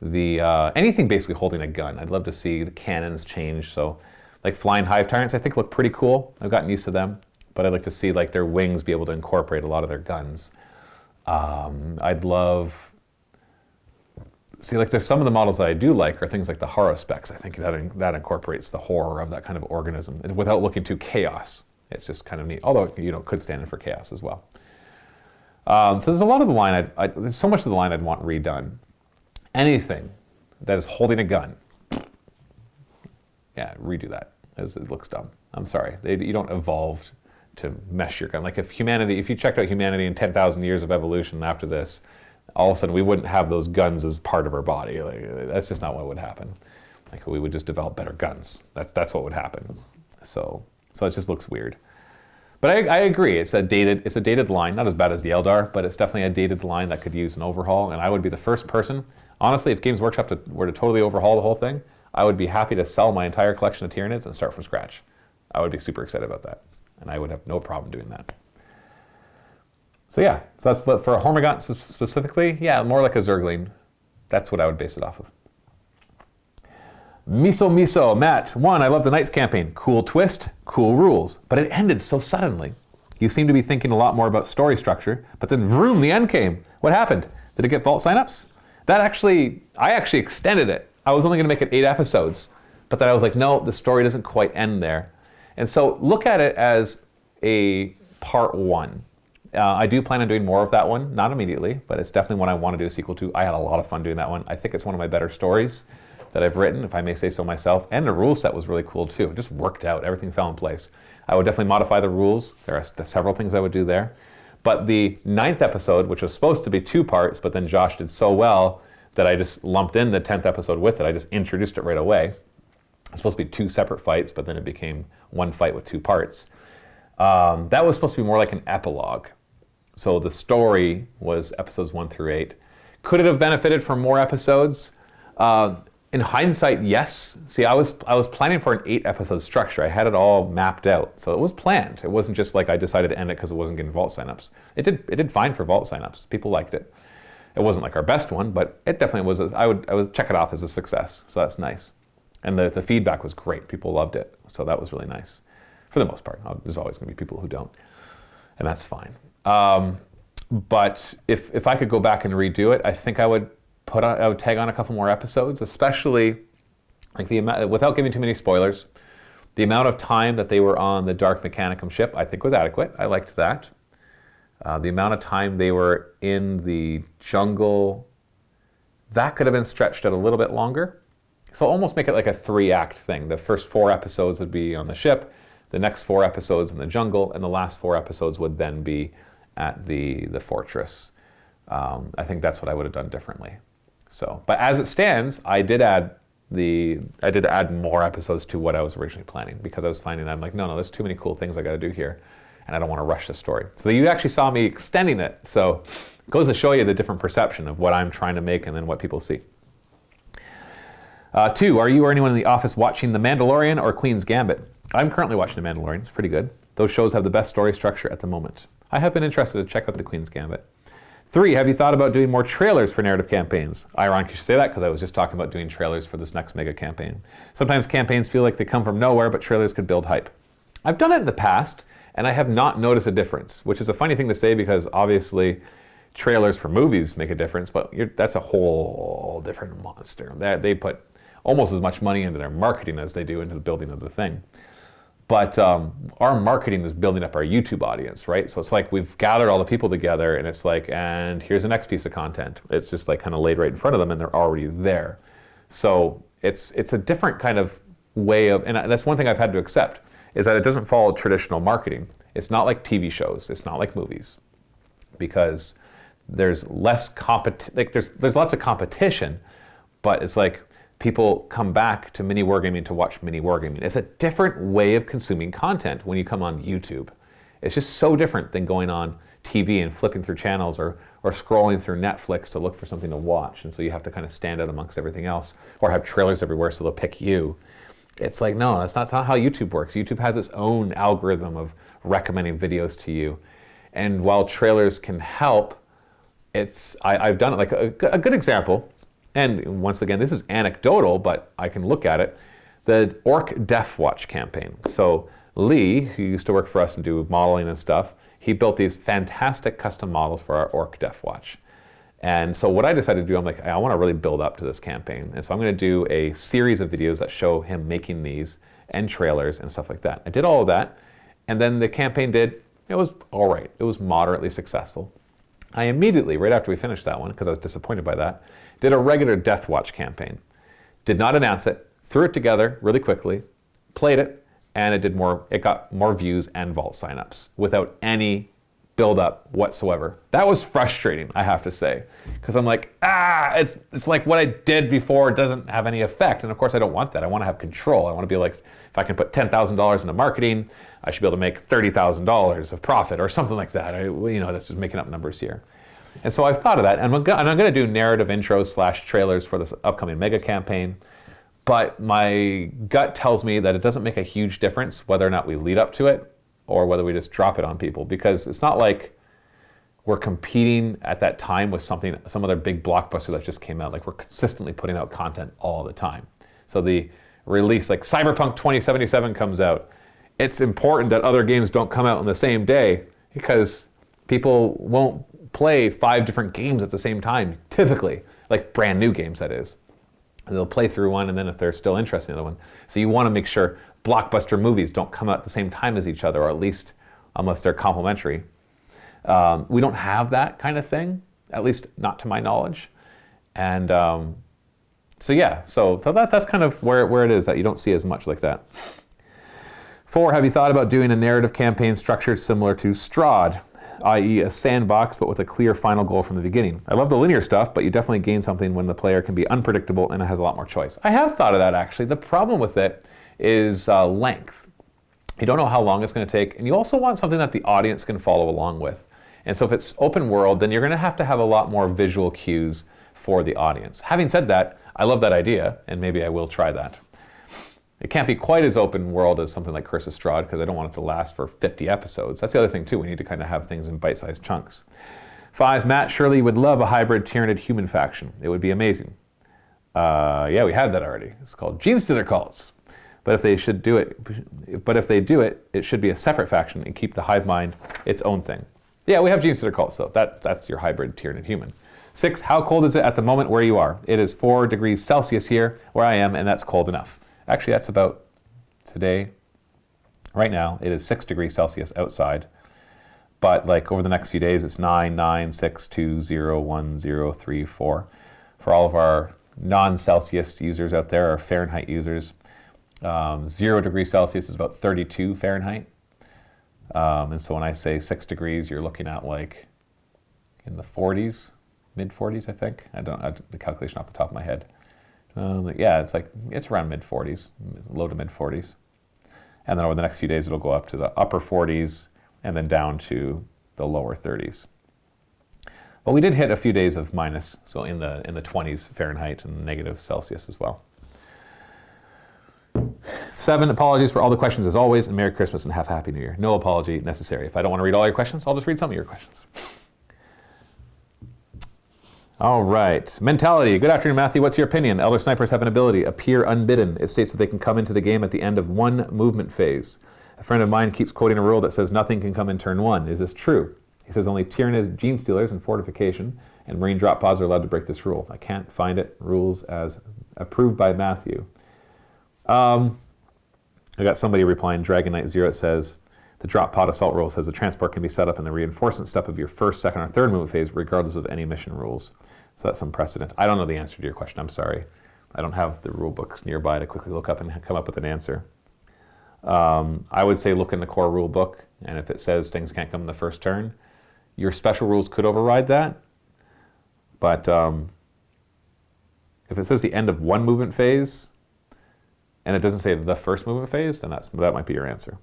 anything basically holding a gun. I'd love to see the cannons change. So like flying hive tyrants, I think look pretty cool. I've gotten used to them, but I'd like to see like their wings be able to incorporate a lot of their guns. I'd love, like there's some of the models that I do like are things like the Haruspecs. I think that incorporates the horror of that kind of organism without looking too chaos. It's just kind of neat, although could stand in for chaos as well. So there's a lot of the line, there's so much of the line I'd want redone. Anything that is holding a gun, yeah, redo that, as it looks dumb. I'm sorry, you don't evolve to mesh your gun. Like if you checked out humanity in 10,000 years of evolution after this, all of a sudden we wouldn't have those guns as part of our body. Like, that's just not what would happen. Like we would just develop better guns. That's what would happen. So it just looks weird. But I agree, it's a dated line, not as bad as the Eldar, but it's definitely a dated line that could use an overhaul, and I would be the first person, honestly, if Games Workshop were to totally overhaul the whole thing, I would be happy to sell my entire collection of Tyranids and start from scratch. I would be super excited about that, and I would have no problem doing that. So yeah, so that's what, for a Hormigaunt specifically, yeah, more like a Zergling. That's what I would base it off of. Miso, Matt. 1, I love the Knights campaign. Cool twist, cool rules. But it ended so suddenly. You seem to be thinking a lot more about story structure, but then vroom, the end came. What happened? Did it get vault signups? I actually extended it. I was only going to make it 8 episodes, but then I was like, no, the story doesn't quite end there. And so look at it as a part 1. I do plan on doing more of that one, not immediately, but it's definitely one I want to do a sequel to. I had a lot of fun doing that one. I think it's one of my better stories that I've written, if I may say so myself, and the rule set was really cool too. It just worked out, everything fell in place. I would definitely modify the rules. There are several things I would do there. But the 9th episode, which was supposed to be 2 parts, but then Josh did so well that I just lumped in the 10th episode with it. I just introduced it right away. was supposed to be 2 separate fights, but then it became 1 fight with 2 parts. That was supposed to be more like an epilogue. So the story was episodes 1 through 8. Could it have benefited from more episodes? In hindsight, yes. See, I was planning for an 8-episode structure. I had it all mapped out, so it was planned. It wasn't just like I decided to end it because it wasn't getting vault signups. It did fine for vault signups. People liked it. It wasn't like our best one, but it definitely was. I would check it off as a success. So that's nice, and the feedback was great. People loved it, so that was really nice. For the most part, there's always going to be people who don't, and that's fine. But if I could go back and redo it, I think I would tag on a couple more episodes, especially like the amount, without giving too many spoilers, the amount of time that they were on the Dark Mechanicum ship, I think was adequate. I liked that. The amount of time they were in the jungle, that could have been stretched out a little bit longer. So almost make it like a 3-act thing. The first 4 episodes would be on the ship, the next 4 episodes in the jungle, and the last 4 episodes would then be at the fortress. I think that's what I would have done differently. So, but as it stands, I did add more episodes to what I was originally planning, because I was finding that I'm like, no, there's too many cool things I got to do here, and I don't want to rush the story. So you actually saw me extending it. So it goes to show you the different perception of what I'm trying to make and then what people see. 2, are you or anyone in the office watching The Mandalorian or Queen's Gambit? I'm currently watching The Mandalorian. It's pretty good. Those shows have the best story structure at the moment. I have been interested to check out The Queen's Gambit. 3, have you thought about doing more trailers for narrative campaigns? Ironically, you should say that because I was just talking about doing trailers for this next mega campaign. Sometimes campaigns feel like they come from nowhere, but trailers could build hype. I've done it in the past, and I have not noticed a difference, which is a funny thing to say because obviously trailers for movies make a difference, but that's a whole different monster. They put almost as much money into their marketing as they do into the building of the thing. But our marketing is building up our YouTube audience, right? So it's like we've gathered all the people together, and it's like, and here's the next piece of content. It's just like kind of laid right in front of them, and they're already there. So it's a different kind of way of, and that's one thing I've had to accept, is that it doesn't follow traditional marketing. It's not like TV shows. It's not like movies, because there's less there's lots of competition, but it's like people come back to MiniWarGaming to watch MiniWarGaming. It's a different way of consuming content when you come on YouTube. It's just so different than going on TV and flipping through channels or scrolling through Netflix to look for something to watch. And so you have to kind of stand out amongst everything else, or have trailers everywhere so they'll pick you. It's like, no, that's not how YouTube works. YouTube has its own algorithm of recommending videos to you. And while trailers can help, I've done it. Like a good example, and once again, this is anecdotal, but I can look at it, the Orc Death Watch campaign. So Lee, who used to work for us and do modeling and stuff, he built these fantastic custom models for our Orc Death Watch. And so what I decided to do, I'm like, I want to really build up to this campaign. And so I'm going to do a series of videos that show him making these and trailers and stuff like that. I did all of that. And then the campaign it was all right. It was moderately successful. I immediately, right after we finished that one, because I was disappointed by that, did a regular Death Watch campaign. Did not announce it, threw it together really quickly, played it, and it got more views and vault signups without any build up whatsoever. That was frustrating, I have to say, because I'm like, it's like what I did before doesn't have any effect. And of course I don't want that. I want to have control. I want to be like, if I can put $10,000 into marketing, I should be able to make $30,000 of profit or something like that. That's just making up numbers here. And so I've thought of that, and I'm going to do narrative intros / trailers for this upcoming mega campaign. But my gut tells me that it doesn't make a huge difference whether or not we lead up to it or whether we just drop it on people, because it's not like we're competing at that time with some other big blockbuster that just came out. Like, we're consistently putting out content all the time. So the release, like Cyberpunk 2077 comes out, it's important that other games don't come out on the same day, because people won't play 5 different games at the same time, typically, like brand new games, that is. And they'll play through one, and then if they're still interested in the other one. So you want to make sure blockbuster movies don't come out at the same time as each other, or at least unless they're complementary. We don't have that kind of thing, at least not to my knowledge. And so that's kind of where it is that you don't see as much like that. 4, have you thought about doing a narrative campaign structured similar to Strahd? i.e. a sandbox, but with a clear final goal from the beginning. I love the linear stuff, but you definitely gain something when the player can be unpredictable and it has a lot more choice. I have thought of that, actually. The problem with it is length. You don't know how long it's going to take, and you also want something that the audience can follow along with. And so if it's open world, then you're going to have a lot more visual cues for the audience. Having said that, I love that idea, and maybe I will try that. It can't be quite as open world as something like Curse of Strahd, because I don't want it to last for 50 episodes. That's the other thing too, we need to kind of have things in bite-sized chunks. 5, Matt, surely you would love a hybrid Tyranid human faction. It would be amazing. Yeah, we had that already. It's called Gene Stealer Cults. But if they do it, it should be a separate faction and keep the hive mind its own thing. Yeah, we have Gene Stealer Cults though. That's your hybrid Tyranid human. 6, how cold is it at the moment where you are? It is 4 degrees Celsius here where I am, and that's cold enough. Actually, that's about today. Right now, it is 6 degrees Celsius outside. But like over the next few days, it's 9, 9, 6, 2, 0, 1, 0, 3, 4. For all of our non-Celsius users out there, our Fahrenheit users, 0 degrees Celsius is about 32 Fahrenheit. And so when I say 6 degrees, you're looking at like in the 40s, mid 40s, I think. I don't have the calculation off the top of my head. Yeah, it's around mid 40s, low to mid 40s. And then over the next few days, it'll go up to the upper 40s and then down to the lower 30s. But we did hit a few days of minus, so in the 20s Fahrenheit and negative Celsius as well. 7, apologies for all the questions as always, and Merry Christmas and have a Happy New Year. No apology necessary. If I don't want to read all your questions, I'll just read some of your questions. All right. Mentality. Good afternoon, Matthew. What's your opinion? Elder Snipers have an ability, appear unbidden. It states that they can come into the game at the end of one movement phase. A friend of mine keeps quoting a rule that says nothing can come in turn 1. Is this true? He says only Tyranids, Gene Stealers, and Fortification, and Marine Drop Pods are allowed to break this rule. I can't find it. Rules as approved by Matthew. I got somebody replying, Dragon Knight Zero, it says, the drop pod assault rule says the transport can be set up in the reinforcement step of your first, second, or third movement phase, regardless of any mission rules. So that's some precedent. I don't know the answer to your question, I'm sorry. I don't have the rule books nearby to quickly look up and come up with an answer. I would say look in the core rule book, and if it says things can't come in the first turn, your special rules could override that. But if it says the end of one movement phase, and it doesn't say the first movement phase, then that might be your answer.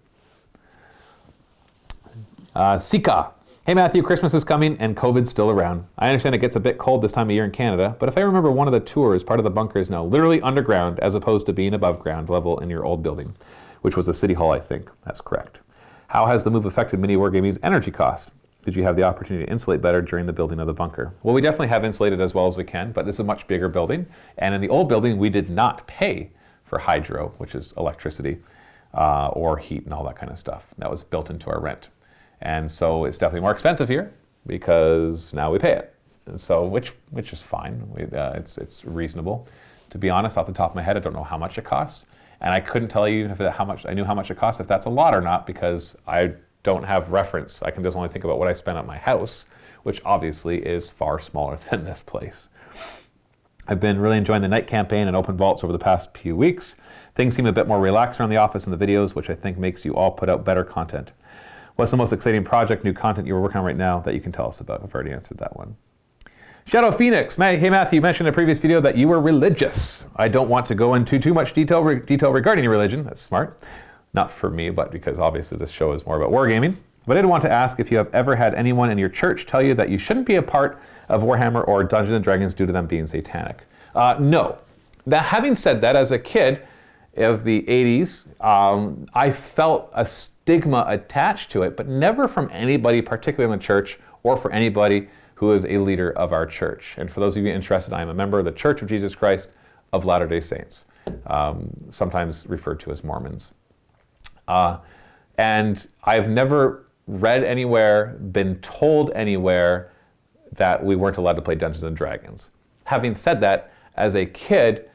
Sika. Hey Matthew, Christmas is coming and COVID's still around. I understand it gets a bit cold this time of year in Canada, but if I remember one of the tours, part of the bunker is now literally underground as opposed to being above ground level in your old building, which was the city hall, I think. That's correct. How has the move affected MiniWarGaming's energy cost? Did you have the opportunity to insulate better during the building of the bunker? Well, we definitely have insulated as well as we can, but this is a much bigger building. And in the old building, we did not pay for hydro, which is electricity, or heat and all that kind of stuff. That was built into our rent. And so it's definitely more expensive here because now we pay it. And so, which is fine. It's reasonable. To be honest, off the top of my head, I don't know how much it costs. And I couldn't tell you how much it costs, if that's a lot or not, because I don't have reference. I can just only think about what I spent at my house, which obviously is far smaller than this place. I've been really enjoying the night campaign and open vaults over the past few weeks. Things seem a bit more relaxed around the office and the videos, which I think makes you all put out better content. What's the most exciting project, new content you're working on right now that you can tell us about? I've already answered that one. Shadow Phoenix. Hey Matthew, you mentioned in a previous video that you were religious. I don't want to go into too much detail regarding your religion. That's smart. Not for me, but because obviously this show is more about wargaming. But I did want to ask if you have ever had anyone in your church tell you that you shouldn't be a part of Warhammer or Dungeons & Dragons due to them being satanic. No. Now, having said that, as a kid of the 80s, I felt a stigma attached to it, but never from anybody, particularly in the church, or for anybody who is a leader of our church. And for those of you interested, I am a member of the Church of Jesus Christ of Latter-day Saints, sometimes referred to as Mormons. And I've never read anywhere, been told anywhere that we weren't allowed to play Dungeons & Dragons. Having said that, as a kid,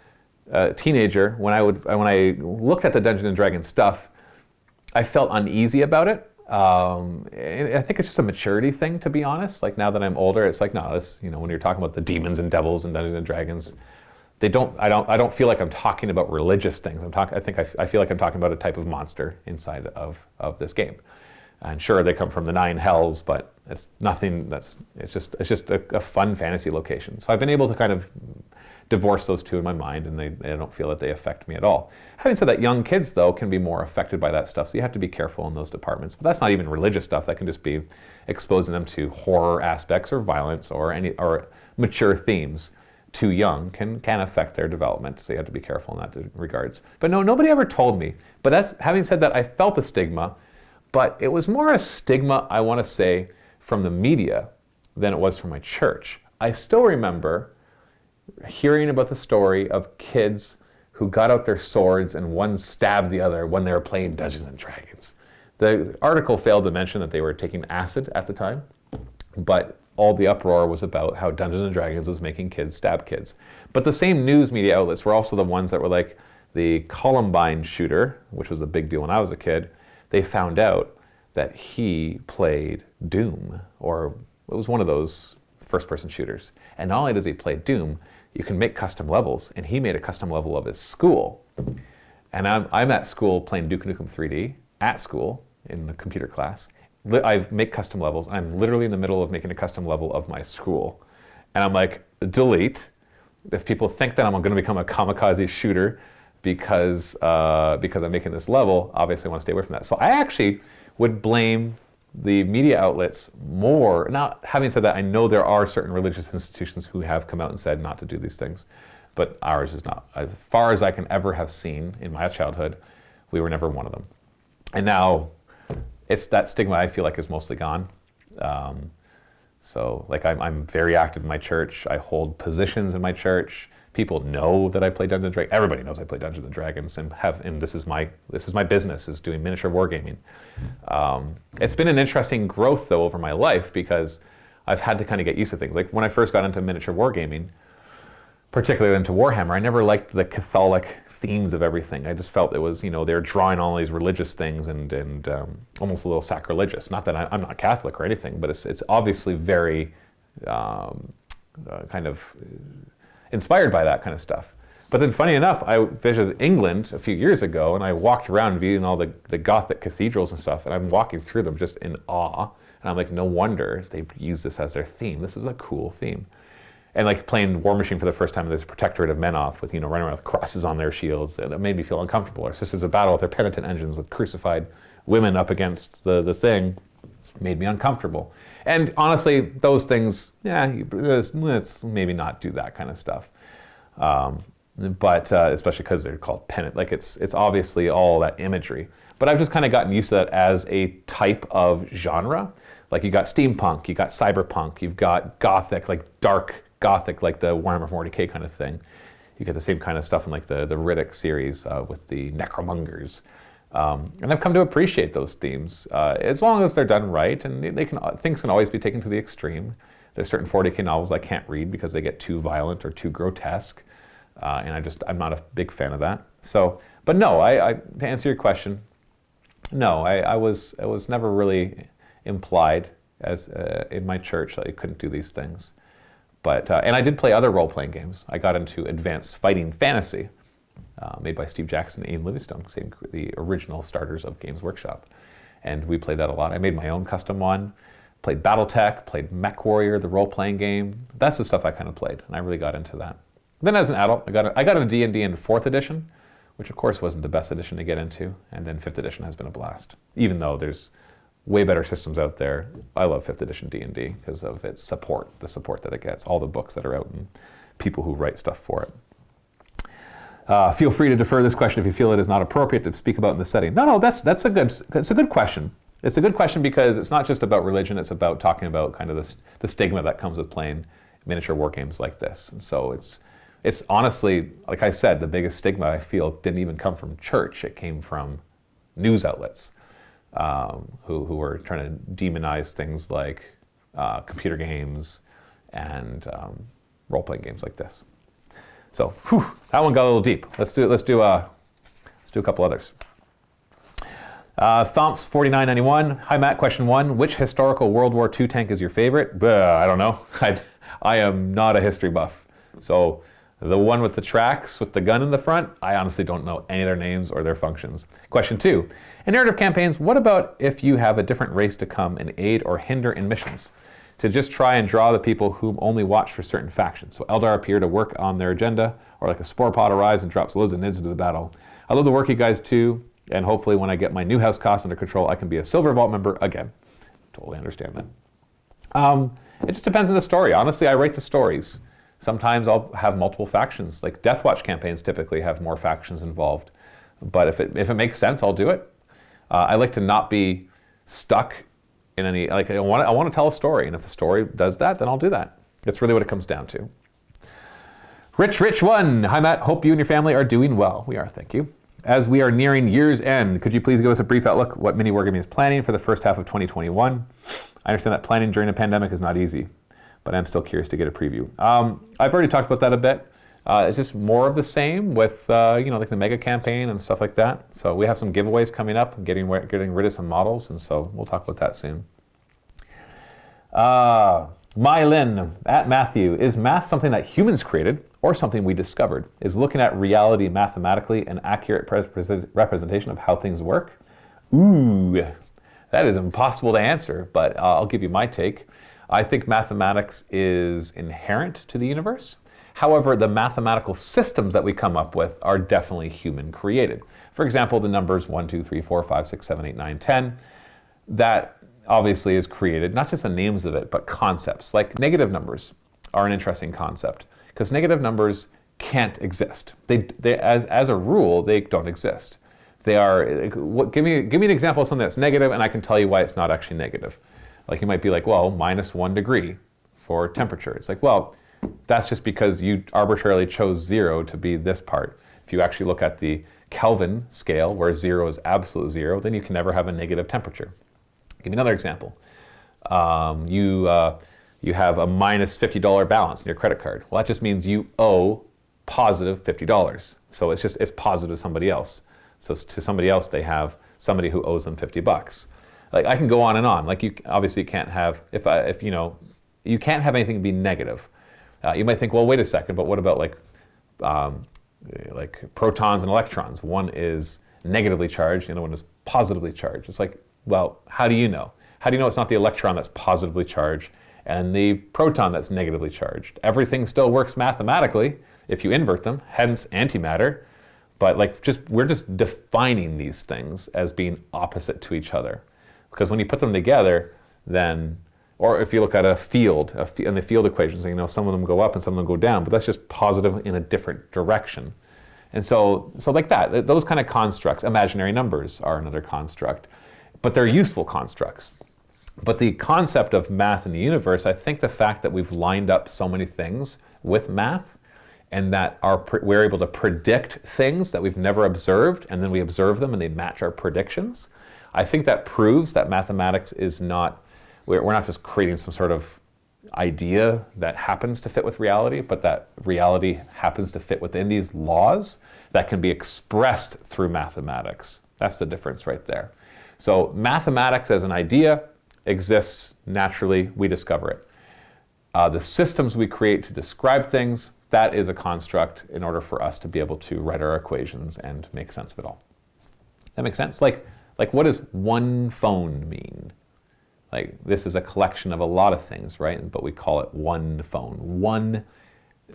teenager, when I looked at the Dungeons & Dragons stuff, I felt uneasy about it. I think it's just a maturity thing, to be honest. Like now that I'm older, it's like, no, this, when you're talking about the demons and devils and Dungeons and Dragons, I don't feel like I'm talking about religious things. I feel like I'm talking about a type of monster inside of this game. And sure, they come from the 9 hells, but it's nothing it's just a fun fantasy location. So I've been able to kind of divorce those two in my mind, and I don't feel that they affect me at all. Having said that, young kids, though, can be more affected by that stuff, so you have to be careful in those departments. But that's not even religious stuff. That can just be exposing them to horror aspects or violence or mature themes. Too young can affect their development, so you have to be careful in that regards. But no, nobody ever told me. But having said that, I felt a stigma, but it was more a stigma, I want to say, from the media than it was from my church. I still remember hearing about the story of kids who got out their swords and one stabbed the other when they were playing Dungeons and Dragons. The article failed to mention that they were taking acid at the time, but all the uproar was about how Dungeons and Dragons was making kids stab kids. But the same news media outlets were also the ones that were like the Columbine shooter, which was a big deal when I was a kid. They found out that he played Doom, or it was one of those first-person shooters. And not only does he play Doom, you can make custom levels, and he made a custom level of his school. And I'm at school playing Duke Nukem 3D, at school, in the computer class. I make custom levels. I'm literally in the middle of making a custom level of my school. And I'm like, delete. If people think that I'm going to become a kamikaze shooter because I'm making this level, obviously I want to stay away from that. So I actually would blame the media outlets more. Now, having said that, I know there are certain religious institutions who have come out and said not to do these things, but ours is not. As far as I can ever have seen in my childhood, we were never one of them. And now, it's that stigma I feel like is mostly gone. So like I'm very active in my church. I hold positions in my church. People know that I play Dungeons and Dragons. Everybody knows I play Dungeons and Dragons, and this is my business, is doing miniature wargaming. It's been an interesting growth though over my life, because I've had to kind of get used to things. Like when I first got into miniature wargaming, particularly into Warhammer, I never liked the Catholic themes of everything. I just felt it was, they're drawing all these religious things and almost a little sacrilegious. Not that I'm not Catholic or anything, but it's obviously very kind of inspired by that kind of stuff. But then funny enough, I visited England a few years ago, and I walked around viewing all the Gothic cathedrals and stuff, and I'm walking through them just in awe. And I'm like, no wonder they use this as their theme. This is a cool theme. And like playing War Machine for the first time, there's a Protectorate of Menoth with, running around with crosses on their shields, and it made me feel uncomfortable. Or Sisters of Battle with their penitent engines with crucified women up against the thing, made me uncomfortable. And honestly, those things, let's maybe not do that kind of stuff. But especially because they're called penitent, like it's obviously all that imagery. But I've just kind of gotten used to that as a type of genre. Like you got steampunk, you got cyberpunk, you've got gothic, like dark Gothic, like the Warhammer 40k kind of thing. You get the same kind of stuff in like the Riddick series with the necromongers. And I've come to appreciate those themes as long as they're done right, and things can always be taken to the extreme. There's certain 40k novels I can't read because they get too violent or too grotesque, and I'm not a big fan of that. So, but no, to answer your question, no, I was never really implied as in my church that I couldn't do these things. But, and I did play other role-playing games. I got into Advanced Fighting Fantasy, made by Steve Jackson and Ian Livingstone, the original starters of Games Workshop. And we played that a lot. I made my own custom one, played Battletech, played Mech Warrior, the role-playing game. That's the stuff I kind of played, and I really got into that. Then as an adult, I got into D&D in 4th edition, which of course wasn't the best edition to get into, and then 5th edition has been a blast. Even though there's way better systems out there. I love 5th edition D&D because of its support, the support that it gets, all the books that are out and people who write stuff for it. Feel free to defer this question if you feel it is not appropriate to speak about in the setting. No, that's a good question. It's a good question because it's not just about religion, it's about talking about kind of the stigma that comes with playing miniature war games like this. And so it's honestly, like I said, the biggest stigma I feel didn't even come from church, it came from news outlets. Who were trying to demonize things like computer games and role-playing games like this. So, that one got a little deep. Let's do a couple others. Thomps 4991. Hi Matt, question 1. Which historical World War II tank is your favorite? I don't know. I am not a history buff. So The one with the tracks with the gun in the front, I honestly don't know any of their names or their functions. Question 2. In narrative campaigns, what about if you have a different race to come and aid or hinder in missions? To just try and draw the people who only watch for certain factions. So Eldar appear to work on their agenda, or like a spore pod arrives and drops loads of nids into the battle. I love the work you guys do, and hopefully when I get my new house costs under control, I can be a Silver Vault member again. Totally understand that. It just depends on the story. Honestly, I write the stories. Sometimes I'll have multiple factions. Like Deathwatch campaigns typically have more factions involved. But if it makes sense, I'll do it. I like to not be stuck in any, like I want to tell a story. And if the story does that, then I'll do that. That's really what it comes down to. Rich One. Hi Matt, hope you and your family are doing well. We are, thank you. As we are nearing year's end, could you please give us a brief outlook what MiniWarGaming is planning for the first half of 2021? I understand that planning during a pandemic is not easy, but I'm still curious to get a preview. I've already talked about that a bit. It's just more of the same with, like the mega campaign and stuff like that. So we have some giveaways coming up, getting rid of some models, and so we'll talk about that soon. Mylin at Matthew, is math something that humans created or something we discovered? Is looking at reality mathematically an accurate representation of how things work? Ooh, that is impossible to answer, but I'll give you my take. I think mathematics is inherent to the universe. However, the mathematical systems that we come up with are definitely human created. For example, the numbers 1, 2, 3, 4, 5, 6, 7, 8, 9, 10, that obviously is created, not just the names of it, but concepts. Like negative numbers are an interesting concept because negative numbers can't exist. They as a rule, they don't exist. They are, give me an example of something that's negative and I can tell you why it's not actually negative. Like you might be like, well, -1 degree for temperature. It's like, well, that's just because you arbitrarily chose 0 to be this part. If you actually look at the Kelvin scale where 0 is absolute 0, then you can never have a negative temperature. Give me another example. You have a -$50 balance in your credit card. Well, that just means you owe positive $50. So it's positive to somebody else. So to somebody else, they have somebody who owes them $50. Like I can go on and on. Like you obviously can't have you can't have anything be negative. You might think, well, wait a second, but what about like protons and electrons? One is negatively charged, the other one is positively charged. It's like, well, how do you know? How do you know it's not the electron that's positively charged and the proton that's negatively charged? Everything still works mathematically if you invert them, hence antimatter. But we're just defining these things as being opposite to each other. Because when you put them together, then, or if you look at a field, in the field equations, some of them go up and some of them go down, but that's just positive in a different direction. And so like that, those kind of constructs, imaginary numbers are another construct, but they're useful constructs. But the concept of math in the universe, I think the fact that we've lined up so many things with math and that we're able to predict things that we've never observed, and then we observe them and they match our predictions, I think that proves that mathematics is not, we're not just creating some sort of idea that happens to fit with reality, but that reality happens to fit within these laws that can be expressed through mathematics. That's the difference right there. So mathematics as an idea exists naturally, we discover it. The systems we create to describe things, that is a construct in order for us to be able to write our equations and make sense of it all. That makes sense? Like what does one phone mean? Like this is a collection of a lot of things, right? But we call it one phone. One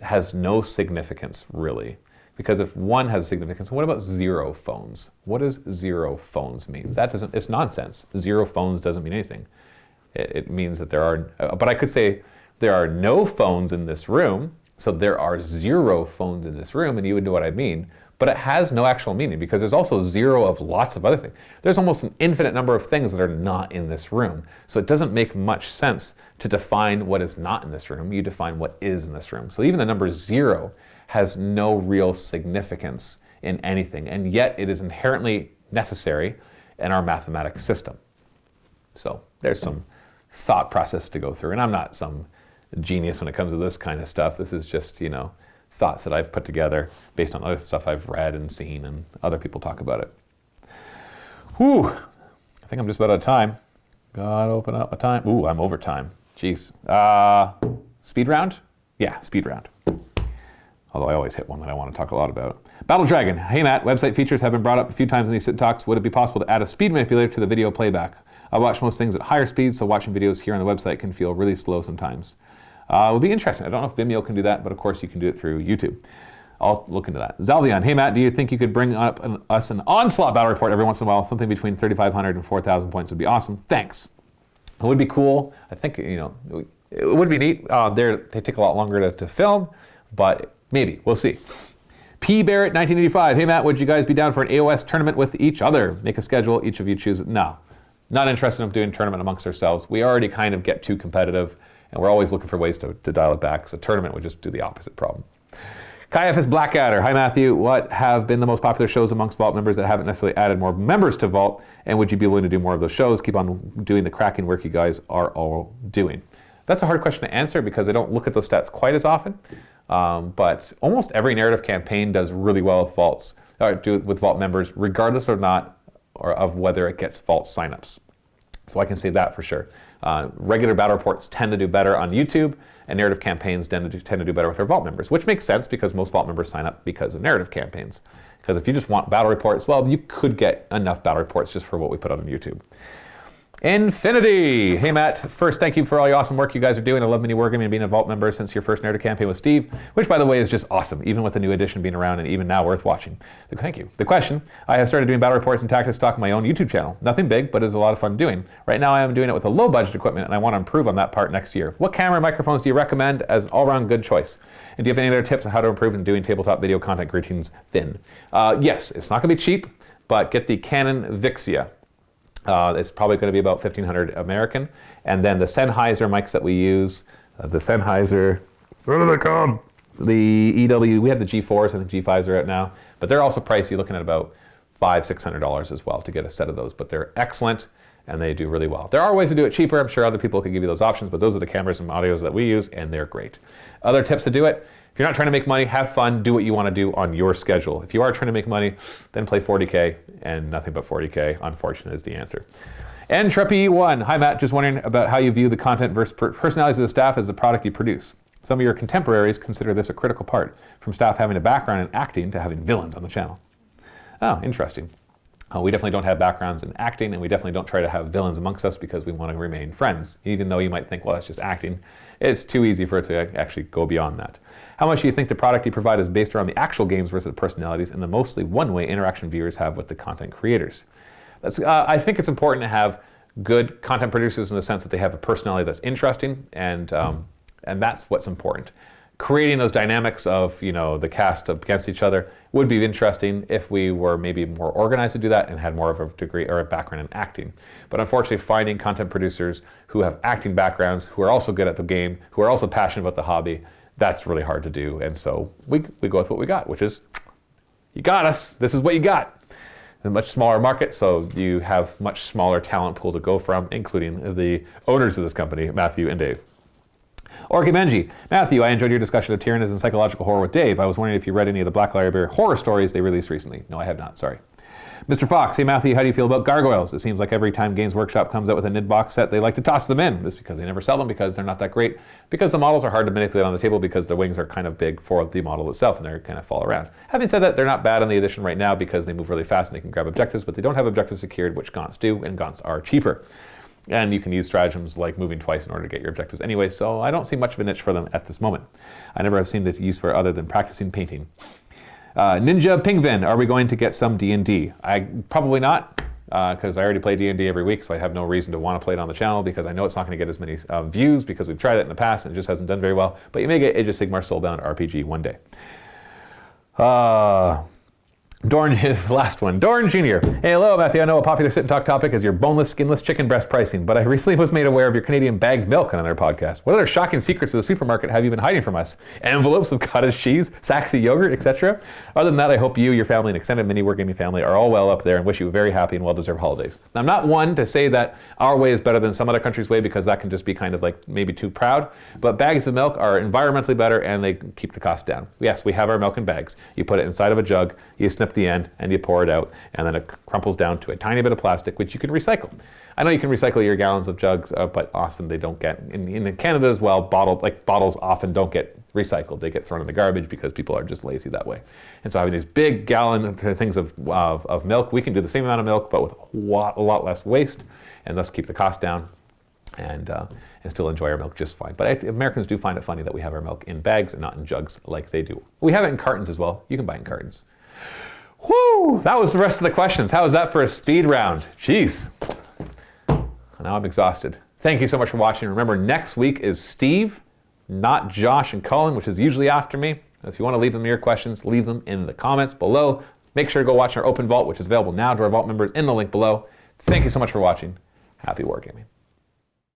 has no significance really. Because if one has significance, what about 0 phones? What does 0 phones mean? It's nonsense. 0 phones doesn't mean anything. It means that there are, but I could say there are no phones in this room, so there are 0 phones in this room, and you would know what I mean. But it has no actual meaning because there's also 0 of lots of other things. There's almost an infinite number of things that are not in this room. So it doesn't make much sense to define what is not in this room. You define what is in this room. So even the number 0 has no real significance in anything, and yet it is inherently necessary in our mathematics system. So there's some thought process to go through, and I'm not some genius when it comes to this kind of stuff. This is just, thoughts that I've put together based on other stuff I've read and seen and other people talk about it. Whew, I think I'm just about out of time. Gotta open up my time. Ooh, I'm over time. Jeez. Speed round? Yeah, speed round. although I always hit one that I want to talk a lot about. Battle Dragon. Hey Matt, website features have been brought up a few times in these sit talks. Would it be possible to add a speed manipulator to the video playback? I watch most things at higher speeds, so watching videos here on the website can feel really slow sometimes. It would be interesting. I don't know if Vimeo can do that, but of course you can do it through YouTube. I'll look into that. Zalvion, hey Matt, do you think you could bring up us an Onslaught battle report every once in a while? Something between 3,500 and 4,000 points would be awesome. Thanks. It would be cool. I think, it would be neat. They take a lot longer to film, but maybe. We'll see. P. Barrett, 1985. Hey Matt, would you guys be down for an AOS tournament with each other? Make a schedule, each of you choose it. No. Not interested in doing a tournament amongst ourselves. We already kind of get too competitive, and we're always looking for ways to dial it back. So tournament would just do the opposite problem. Caiaphas Blackadder. Hi Matthew, what have been the most popular shows amongst Vault members that haven't necessarily added more members to Vault? And would you be willing to do more of those shows? Keep on doing the cracking work you guys are all doing. That's a hard question to answer because I don't look at those stats quite as often. But almost every narrative campaign does really well with Vaults, with Vault members, regardless or not, or of whether it gets Vault signups. So I can say that for sure. Regular battle reports tend to do better on YouTube, and narrative campaigns tend to do better with their Vault members, which makes sense because most Vault members sign up because of narrative campaigns. Because if you just want battle reports, well, you could get enough battle reports just for what we put out on YouTube. Infinity. Hey Matt, first thank you for all your awesome work you guys are doing. I love MiniWarGaming and being a Vault member since your first narrative campaign with Steve, which by the way is just awesome, even with the new edition being around and even now worth watching. Thank you. The question, I have started doing battle reports and tactics talk on my own YouTube channel. Nothing big, but it's a lot of fun doing. Right now I am doing it with a low budget equipment and I want to improve on that part next year. What camera and microphones do you recommend as an all-around good choice? And do you have any other tips on how to improve in doing tabletop video content? Greetings, Finn. Yes, it's not going to be cheap, but get the Canon Vixia. It's probably going to be about $1,500 American. And then the Sennheiser mics that we use, the Sennheiser, what are they called? The EW, we have the G4s and the G5s are out now, but they're also pricey. You're looking at about $500-$600 as well to get a set of those, but they're excellent and they do really well. There are ways to do it cheaper. I'm sure other people can give you those options, but those are the cameras and audios that we use and they're great. Other tips to do it, if you're not trying to make money, have fun, do what you want to do on your schedule. If you are trying to make money, then play 40K, and nothing but 40K, unfortunate, is the answer. Entrepy1, hi Matt, just wondering about how you view the content versus personalities of the staff as the product you produce. Some of your contemporaries consider this a critical part, from staff having a background in acting to having villains on the channel. Oh, interesting. We definitely don't have backgrounds in acting, and we definitely don't try to have villains amongst us because we want to remain friends. Even though you might think, well, that's just acting, it's too easy for it to actually go beyond that. How much do you think the product you provide is based around the actual games versus the personalities and the mostly one-way interaction viewers have with the content creators? I think it's important to have good content producers in the sense that they have a personality that's interesting, and that's what's important. Creating those dynamics of the cast against each other would be interesting if we were maybe more organized to do that and had more of a degree or a background in acting. But unfortunately, finding content producers who have acting backgrounds, who are also good at the game, who are also passionate about the hobby, that's really hard to do. And so we go with what we got, which is, you got us. This is what you got. A much smaller market, so you have much smaller talent pool to go from, including the owners of this company, Matthew and Dave. Orky Benji, Matthew, I enjoyed your discussion of Tyrannus and psychological horror with Dave. I was wondering if you read any of the Black Library horror stories they released recently. No, I have not, sorry. Mr. Fox, hey Matthew, how do you feel about gargoyles? It seems like every time Games Workshop comes out with a NID box set, they like to toss them in. This is because they never sell them, because they're not that great, because the models are hard to manipulate on the table, because the wings are kind of big for the model itself and they kind of fall around. Having said that, they're not bad on the edition right now because they move really fast and they can grab objectives, but they don't have objectives secured, which Gaunts do, and Gaunts are cheaper. And you can use stratagems like moving twice in order to get your objectives anyway, so I don't see much of a niche for them at this moment. I never have seen it used for other than practicing painting. Ninja Pingvin, are we going to get some D&D? Probably not, because I already play D&D every week, so I have no reason to want to play it on the channel because I know it's not going to get as many views because we've tried it in the past and it just hasn't done very well. But you may get Age of Sigmar Soulbound RPG one day. Dorn, last one. Dorn Jr. Hey, hello, Matthew. I know a popular sit and talk topic is your boneless, skinless chicken breast pricing, but I recently was made aware of your Canadian bagged milk on another podcast. What other shocking secrets of the supermarket have you been hiding from us? Envelopes of cottage cheese, sacks of yogurt, etc. Other than that, I hope you, your family, and extended MiniWarGaming family are all well up there and wish you a very happy and well-deserved holidays. Now, I'm not one to say that our way is better than some other country's way because that can just be kind of like maybe too proud, but bags of milk are environmentally better and they keep the cost down. Yes, we have our milk in bags. You put it inside of a jug, you snip at the end, and you pour it out, and then it crumples down to a tiny bit of plastic, which you can recycle. I know you can recycle your gallons of jugs, but often they don't get, in Canada as well, bottles often don't get recycled. They get thrown in the garbage because people are just lazy that way. And so having these big gallon things of milk, we can do the same amount of milk, but with a lot less waste, and thus keep the cost down, and still enjoy our milk just fine. But Americans do find it funny that we have our milk in bags and not in jugs like they do. We have it in cartons as well. You can buy it in cartons. Whoo! That was the rest of the questions. How was that for a speed round? Jeez. Now I'm exhausted. Thank you so much for watching. Remember, next week is Steve, not Josh and Colin, which is usually after me. If you want to leave them your questions, leave them in the comments below. Make sure to go watch our open vault, which is available now to our vault members in the link below. Thank you so much for watching. Happy wargaming.